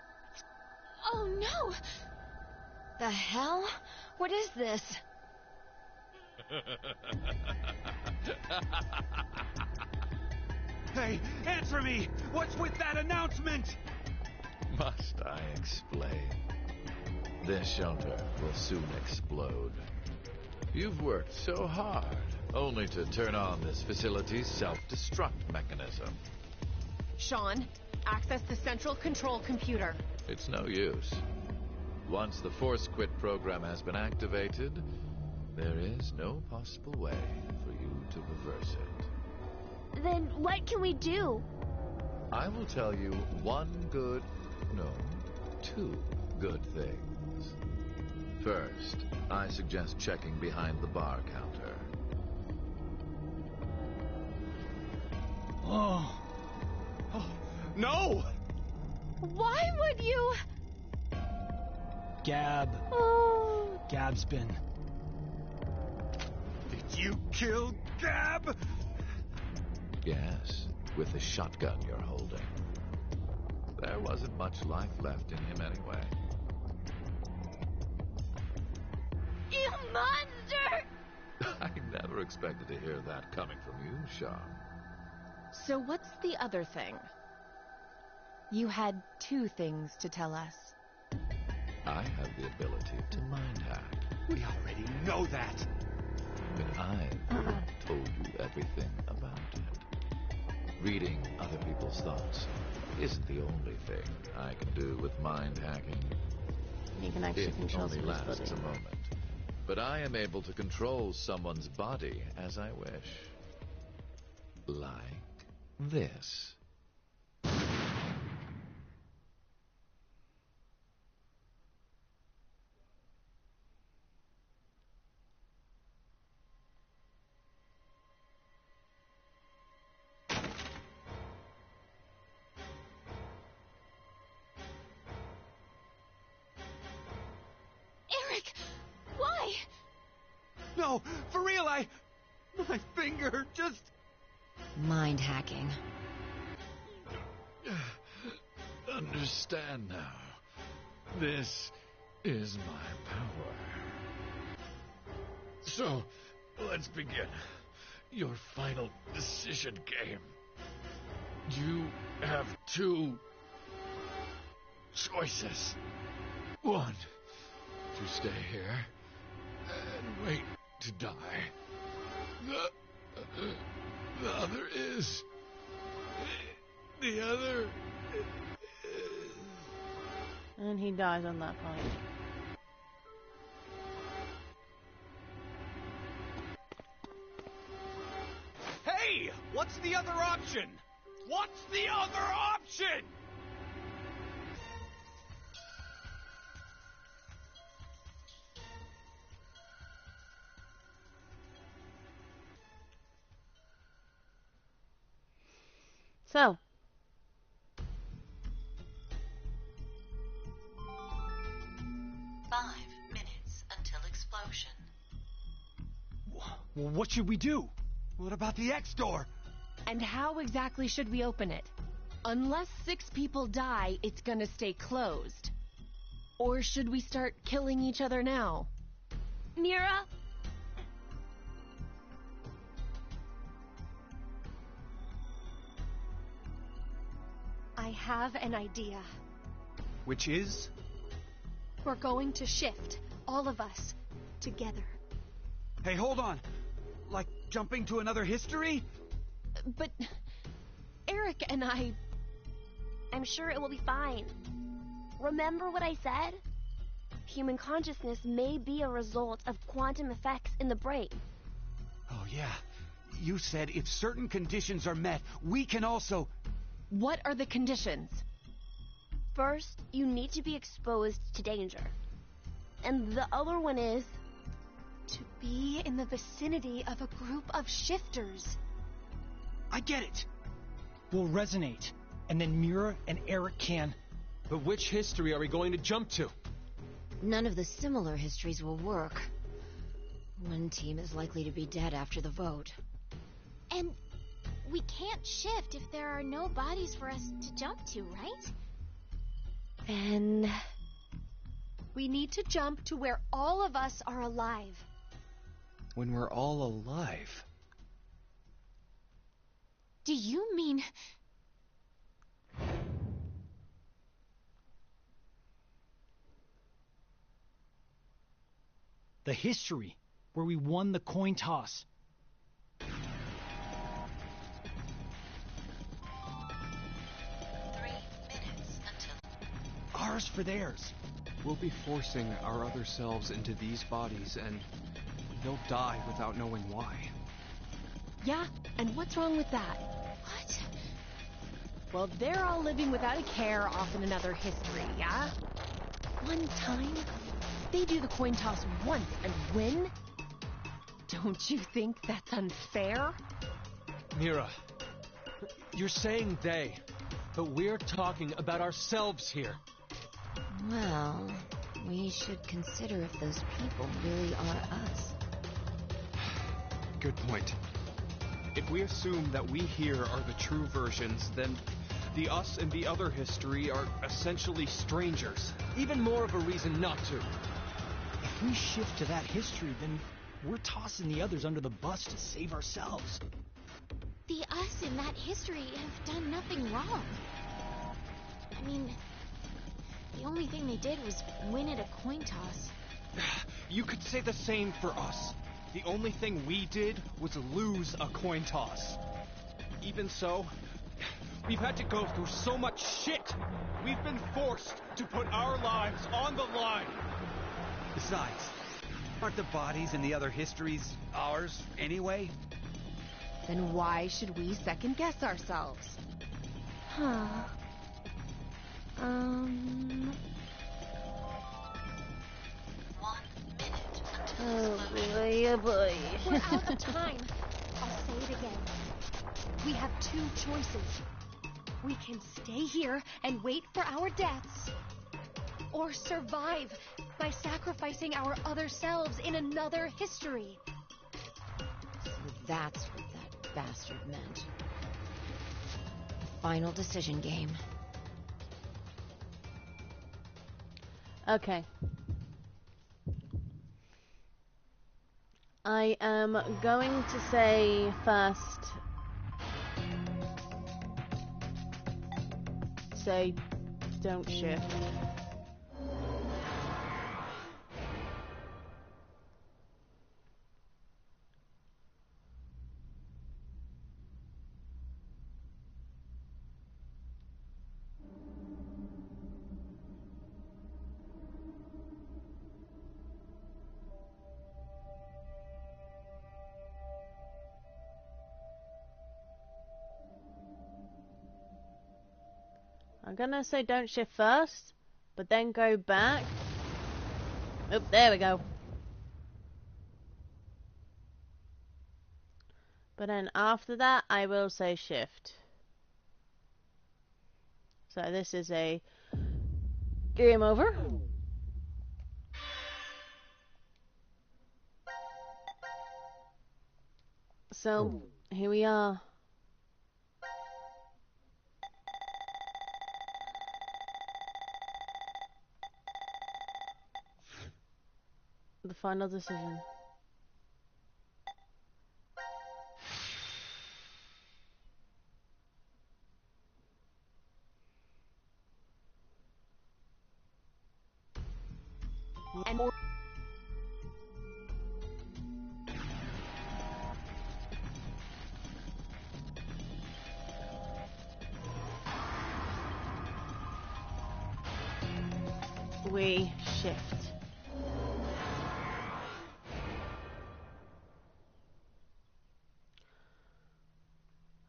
H: Oh no!
M: The hell? What is this?
G: Hey, answer me! What's with that announcement?
E: Must I explain? This shelter will soon explode. You've worked so hard, only to turn on this facility's self-destruct mechanism.
F: Sean, access the central control computer.
E: It's no use. Once the Force Quit program has been activated, there is no possible way for you to reverse it.
B: Then what can we do?
E: I will tell you two good things. First, I suggest checking behind the bar counter.
K: Oh.
G: No!
H: Why would you?
K: Gab. Gab's been...
G: Did you kill Gab?
E: Yes, with the shotgun you're holding. There wasn't much life left in him anyway.
H: You monster!
E: I never expected to hear that coming from you, Sean.
F: So what's the other thing? You had two things to tell us.
E: I have the ability to mind hack.
G: We already know that.
E: But I've told you everything about it. Reading other people's thoughts isn't the only thing I can do with mind hacking.
A: You can actually control
E: only
A: someone's
E: lasts
A: body.
E: a moment. But I am able to control someone's body as I wish. Like this.
H: Eric, why?
G: No, for real, my finger just...
M: Mind hacking.
E: Understand now. This is my power. So, let's begin. Your final decision game. You have two choices. One, to stay here and wait to die. The other is... The other...
A: And he dies on that point.
I: Hey! What's the other option? What's the other option?
A: So,
J: 5 minutes until explosion.
K: What should we do?
G: What about the X door?
F: And how exactly should we open it? Unless 6 people die, it's gonna stay closed. Or should we start killing each other now?
B: Mira?
N: I have an idea.
I: Which is?
N: We're going to shift, all of us, together.
G: Hey, hold on. Like jumping to another history?
F: But Eric and
B: I'm sure it will be fine. Remember what I said? Human consciousness may be a result of quantum effects in the brain.
G: Oh, yeah. You said if certain conditions are met, we can also...
F: What are the conditions?
B: First, you need to be exposed to danger. And the other one is...
N: to be in the vicinity of a group of shifters.
G: I get it.
K: We'll resonate, and then Mira and Eric can...
I: But which history are we going to jump to?
M: None of the similar histories will work. One team is likely to be dead after the vote.
H: And we can't shift if there are no bodies for us to jump to, right?
N: Then... we need to jump to where all of us are alive.
I: When we're all alive?
H: Do you mean...
K: The history, where we won the coin toss.
J: 3 minutes until...
K: Ours for theirs.
I: We'll be forcing our other selves into these bodies, and they'll die without knowing why.
F: Yeah, and what's wrong with that?
H: What?
F: Well, they're all living without a care off in another history, yeah? One time, they do the coin toss once and win? Don't you think that's unfair?
I: Mira, you're saying they, but we're talking about ourselves here.
M: Well, we should consider if those people really are us.
I: Good point. If we assume that we here are the true versions, then the us and the other history are essentially strangers. Even more of a reason not to.
K: If we shift to that history, then we're tossing the others under the bus to save ourselves.
H: The us in that history have done nothing wrong. I mean, the only thing they did was win at a coin toss.
I: You could say the same for us. The only thing we did was lose a coin toss. Even so, we've had to go through so much shit. We've been forced to put our lives on the line.
G: Besides, aren't the bodies in the other histories ours anyway?
F: Then why should we second guess ourselves? Huh.
J: 1 minute until explosion.
A: Oh boy.
N: We're out of time. I'll say it again. We have 2 choices. We can stay here and wait for our deaths, or survive by sacrificing our other selves in another history.
M: So that's what that bastard meant. The final decision game.
A: Okay. I am going to say first, say don't shift. I'm gonna say don't shift first, but then go back. Oh, there we go. But then after that, I will say shift. So this is a game over. So here we are. The final decision.
F: And more.
A: We shift.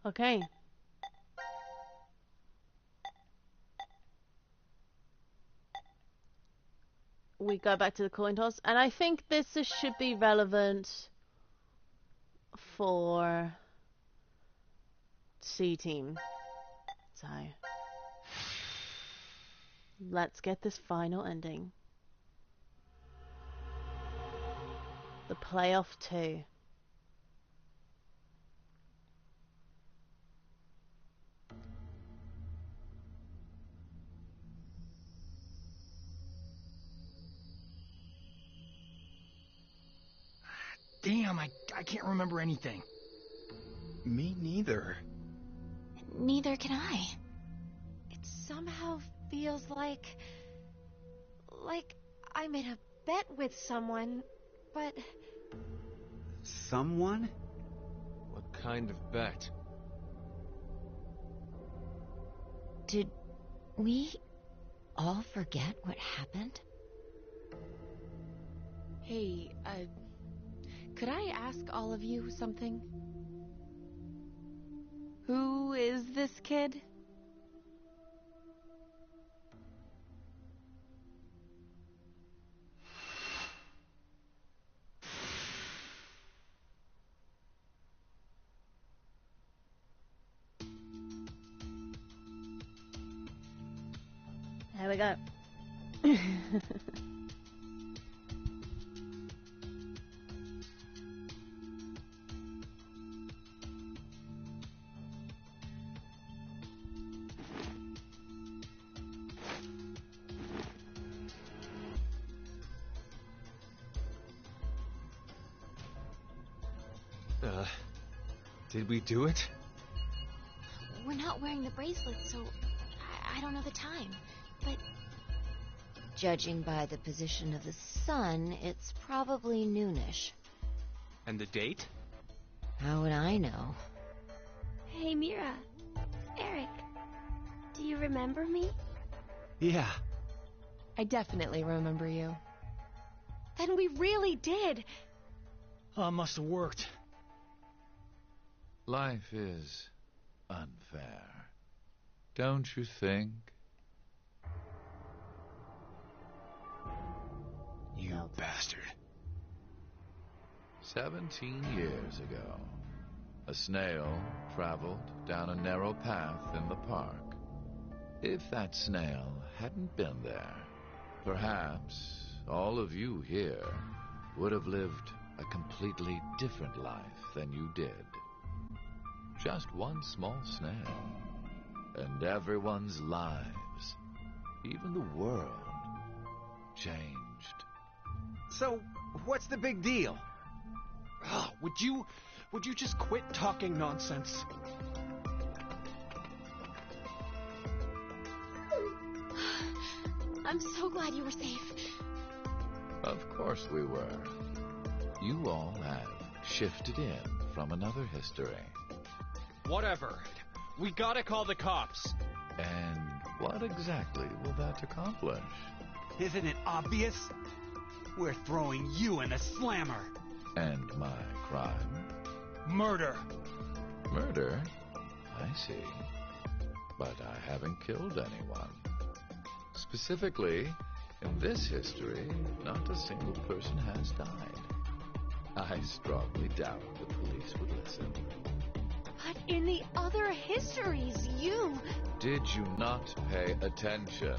A: Okay. We go back to the coin toss, and I think this should be relevant for C team. So let's get this final ending. The playoff 2.
K: Damn, I can't remember anything.
I: Me neither.
H: Neither can I.
N: It somehow feels like I made a bet with someone, but
G: Someone?
D: What kind of bet?
M: Did we all forget what happened?
F: Hey, could I ask all of you something? Who is this kid?
A: There we go.
D: Did we do it?
H: We're not wearing the bracelet, so I don't know the time. But
M: Judging by the position of the sun, it's probably noonish.
I: And the date?
M: How would I know?
B: Hey, Mira. Eric. Do you remember me?
G: Yeah.
F: I definitely remember you.
N: then we really did.
K: Oh, must have worked.
E: Life is unfair. Don't you think?
K: You bastard.
E: 17 years ago, a snail traveled down a narrow path in the park. If that snail hadn't been there, perhaps all of you here would have lived a completely different life than you did. Just one small snag. And everyone's lives, even the world, changed.
I: So, what's the big deal? Would you just quit talking nonsense?
H: I'm so glad you were safe.
E: Of course we were. You all have shifted in from another history.
I: Whatever. We gotta call the cops.
E: And what exactly will that accomplish?
G: Isn't it obvious? We're throwing you in the slammer.
E: And my crime?
K: Murder.
E: Murder? I see. But I haven't killed anyone. Specifically, in this history, not a single person has died. I strongly doubt the police would listen.
N: But in the other histories, you...
E: Did you not pay attention?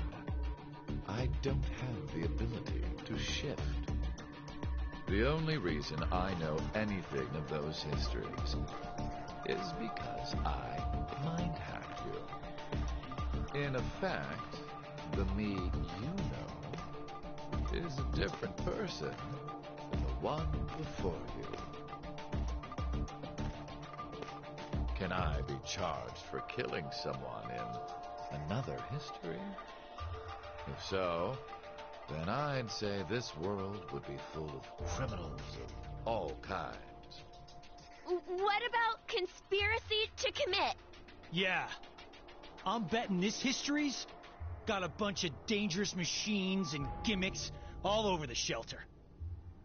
E: I don't have the ability to shift. The only reason I know anything of those histories is because I mind-hacked you. In effect, the me you know is a different person than the one before you. Can I be charged for killing someone in another history? If so, then I'd say this world would be full of criminals of all kinds.
B: What about conspiracy to commit?
K: Yeah. I'm betting this history's got a bunch of dangerous machines and gimmicks all over the shelter.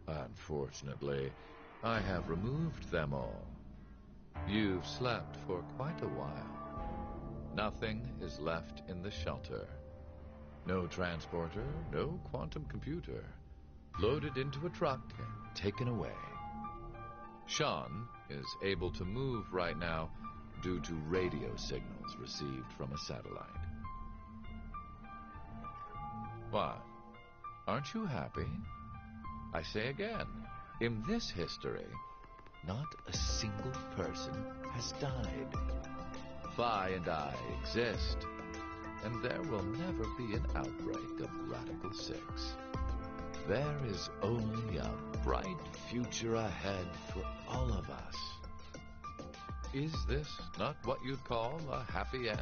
E: Unfortunately, I have removed them all. You've slept for quite a while. Nothing is left in the shelter. No transporter, no quantum computer. Loaded into a truck and taken away. Sean is able to move right now due to radio signals received from a satellite. What? Aren't you happy? I say again, in this history, not a single person has died. Phi and I exist, and there will never be an outbreak of Radical 6. There is only a bright future ahead for all of us. Is this not what you'd call a happy end?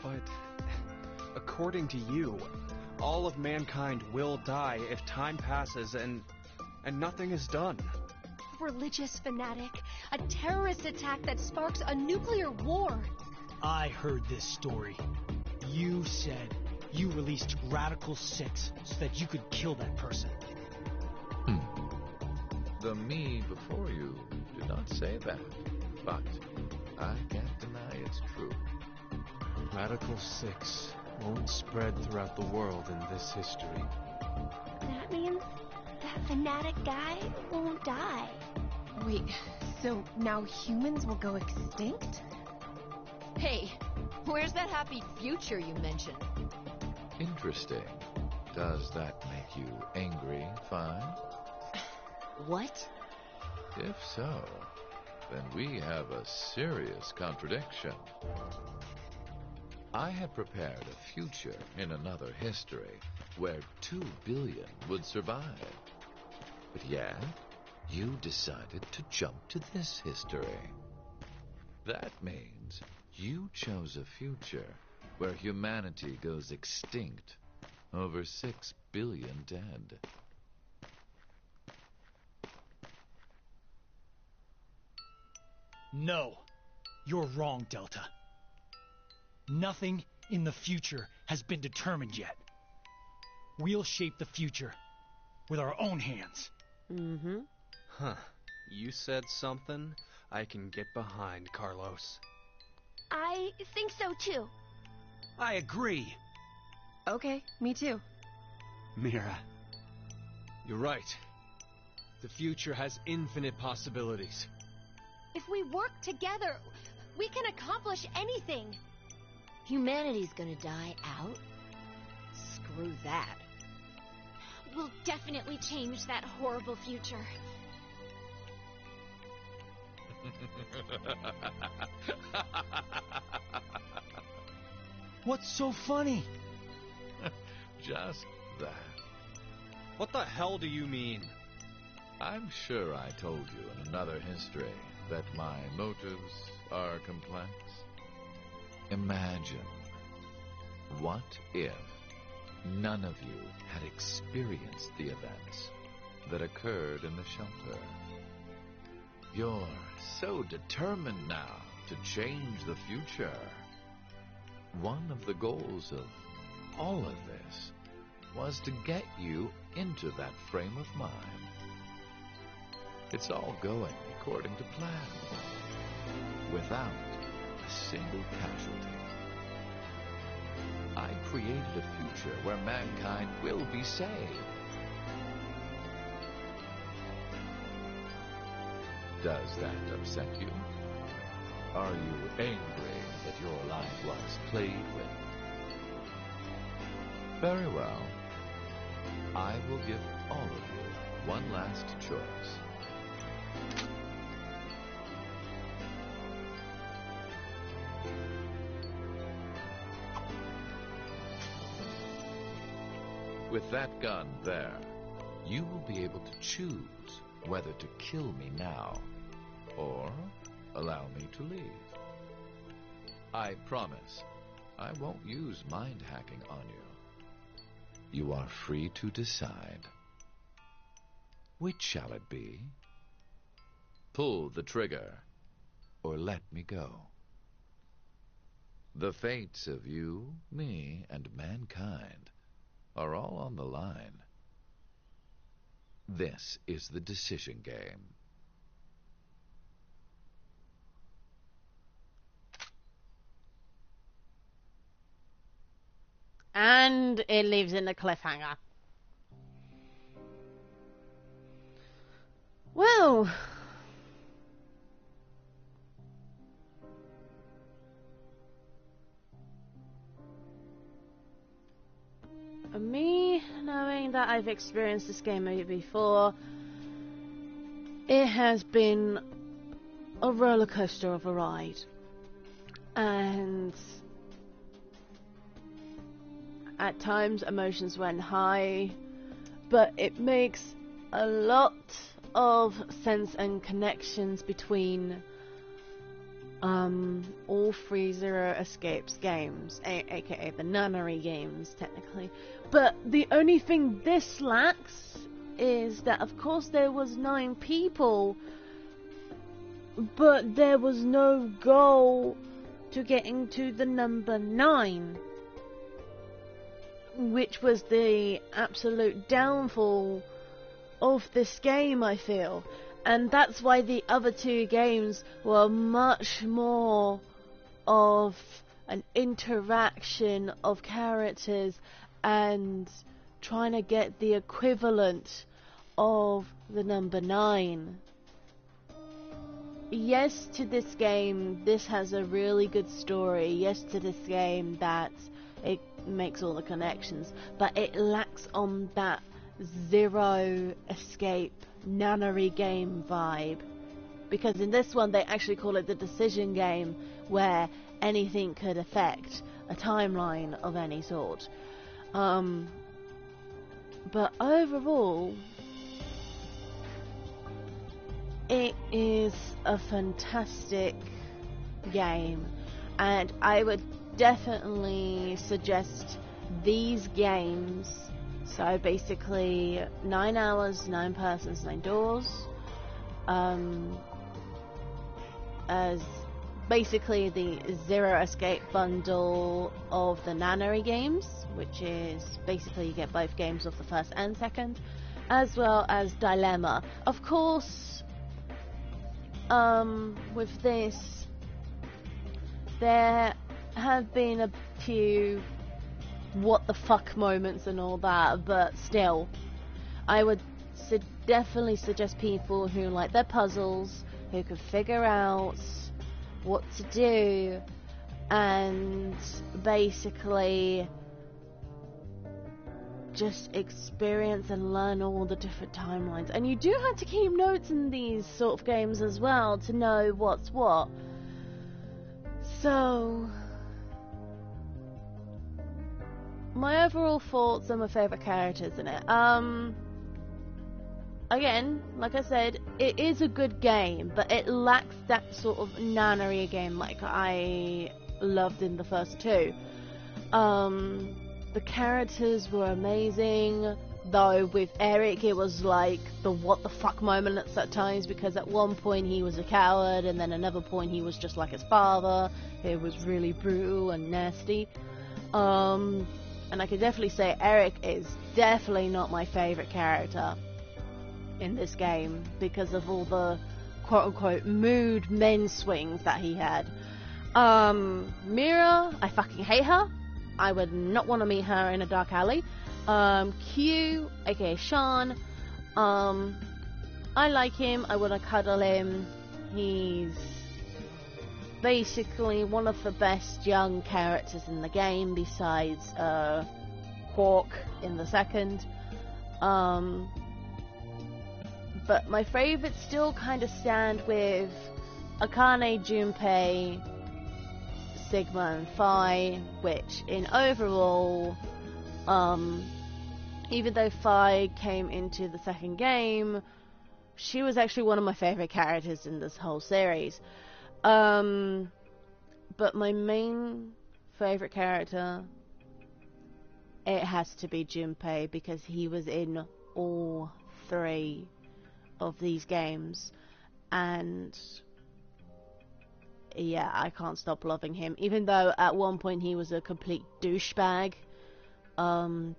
I: But according to you, all of mankind will die if time passes and nothing is done.
N: A religious fanatic, a terrorist attack that sparks a nuclear war.
K: I heard this story. You said you released Radical 6 so that you could kill that person.
E: The me before you did not say that, but I can't deny it's true.
D: Radical 6 won't spread throughout the world in this history.
B: That means that fanatic guy won't die.
F: Wait, so now humans will go extinct?
M: Hey, where's that happy future you mentioned?
E: Interesting. Does that make you angry, Phi?
M: What?
E: If so, then we have a serious contradiction. I had prepared a future in another history where 2 billion would survive. But yet, you decided to jump to this history. That means you chose a future where humanity goes extinct, over 6 billion dead.
K: No, you're wrong, Delta. Nothing in the future has been determined yet. We'll shape the future with our own hands.
A: Mm-hmm.
I: Huh. You said something I can get behind, Carlos.
B: I think so too.
G: I agree.
F: Okay, me too.
G: Mira.
I: You're right. The future has infinite possibilities.
N: If we work together, we can accomplish anything.
M: Humanity's gonna die out? Screw that.
H: will definitely change that horrible future.
K: What's so funny?
E: Just that.
I: What the hell do you mean?
E: I'm sure I told you in another history that my motives are complex. Imagine, what if none of you had experienced the events that occurred in the shelter? You're so determined now to change the future. One of the goals of all of this was to get you into that frame of mind. It's all going according to plan, without a single casualty. I created a future where mankind will be saved. Does that upset you? Are you angry that your life was played with? Very well. I will give all of you one last choice. With that gun there, you will be able to choose whether to kill me now or allow me to leave. I promise I won't use mind hacking on you. You are free to decide. Which shall it be? Pull the trigger or let me go. The fates of you, me, and mankind are all on the line. This is the decision game.
A: And it leaves in a cliffhanger. Well, me knowing that I've experienced this game before, it has been a roller coaster of a ride, and at times emotions went high, but it makes a lot of sense and connections between all three Zero Escapes games, aka the Nunnery games technically. But the only thing this lacks is that, of course, there was 9 people, but there was no goal to getting to the number 9, which was the absolute downfall of this game, I feel. And that's why the other 2 games were much more of an interaction of characters and trying to get the equivalent of the number 9. Yes, to this game, this has a really good story. Yes, to this game, that it makes all the connections, but it lacks on that Zero Escape Nunnery game vibe, because in this one they actually call it the decision game, where anything could affect a timeline of any sort. But overall, it is a fantastic game, and I would definitely suggest these games. So basically 9 hours, 9 persons, 9 doors, as basically the Zero Escape bundle of the Nunnery games, which is basically you get both games of the first and second, as well as Dilemma. Of course, with this, there have been a few what the fuck moments and all that, but still, I would definitely suggest people who like their puzzles, who can figure out what to do, and basically just experience and learn all the different timelines. And you do have to keep notes in these sort of games as well to know what's what. So, my overall thoughts on my favourite characters in it. Again, like I said, it is a good game, but it lacks that sort of nannery game like I loved in the first two. The characters were amazing, though with Eric it was like the what the fuck moment at times, because at one point he was a coward and then another point he was just like his father. It was really brutal and nasty. And I can definitely say Eric is definitely not my favourite character in this game because of all the quote-unquote mood men swings that he had. Mira, I fucking hate her. I would not want to meet her in a dark alley. Q, aka Sean, I like him. I want to cuddle him. He's basically one of the best young characters in the game besides Quark in the second. But my favourites still kind of stand with Akane, Junpei, Sigma and Phi, which in overall, even though Phi came into the second game, she was actually one of my favourite characters in this whole series. But my main favourite character, it has to be Junpei, because he was in all three of these games, and yeah, I can't stop loving him, even though at one point he was a complete douchebag. Though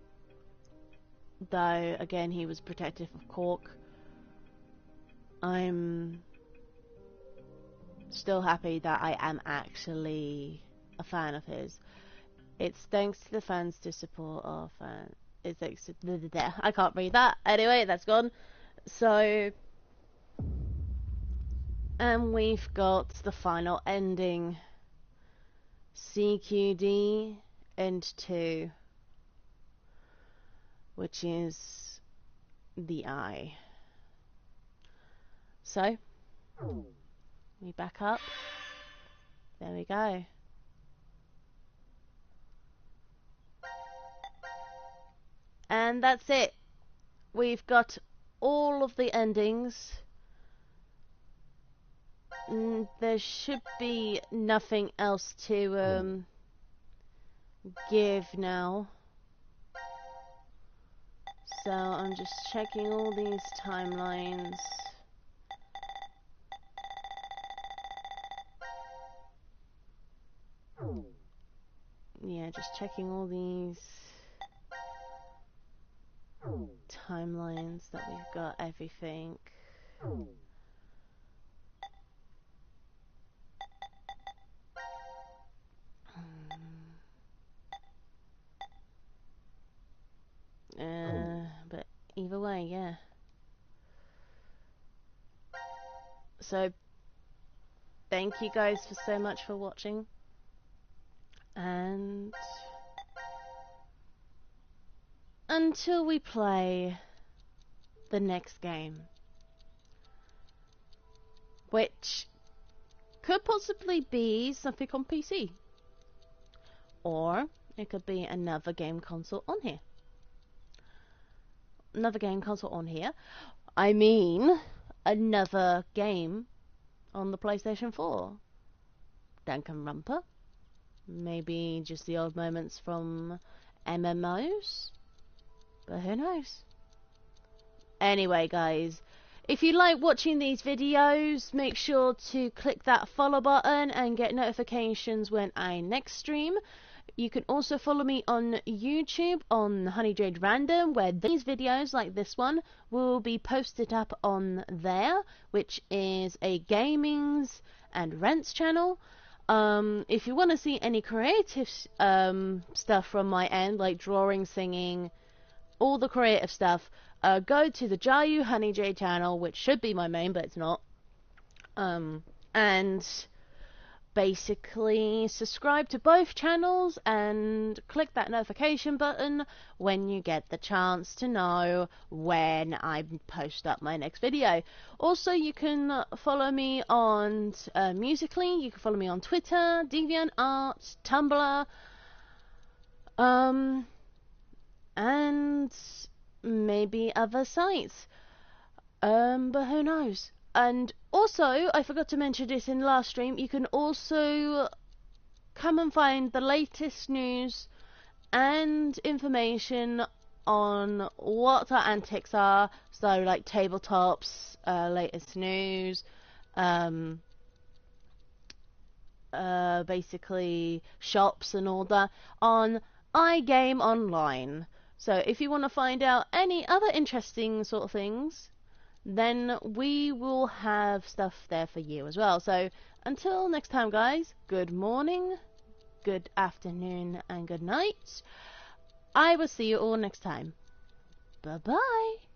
A: again he was protective of Quark. I'm still happy that I am actually a fan of his. It's thanks to the fans to support our fans. It's thanks to I can't read that. Anyway, that's gone. So, and we've got the final ending. CQD End 2, which is the Eye. So, we back up. There we go. And that's it. We've got all of the endings. There should be nothing else to give now. So I'm just checking all these timelines. Yeah, just checking all these timelines that we've got everything. But either way, yeah. So, thank you guys for so much for watching. And until we play the next game, which could possibly be something on PC, or it could be another game console on here. Another game console on here. I mean, another game on the PlayStation 4. Danganronpa. Maybe just the old moments from MMOs. But who knows? Anyway, guys, if you like watching these videos, make sure to click that follow button and get notifications when I next stream. You can also follow me on YouTube on Honeyjade Random, where these videos like this one will be posted up on there, which is a gamings and rents channel. If you want to see any creative stuff from my end, like drawing, singing, all the creative stuff, go to the Jayu Honeyjade channel, which should be my main, but it's not. And basically subscribe to both channels and click that notification button when you get the chance to know when I post up my next video. Also, you can follow me on Musically, you can follow me on Twitter, DeviantArt, Tumblr, and maybe other sites, but who knows. And also, I forgot to mention this in last stream, you can also come and find the latest news and information on what our antics are, so like tabletops, latest news, basically shops and all that, on iGame Online. So if you want to find out any other interesting sort of things, then we will have stuff there for you as well. So until next time, guys, good morning, good afternoon, and good night. I will see you all next time. Bye bye.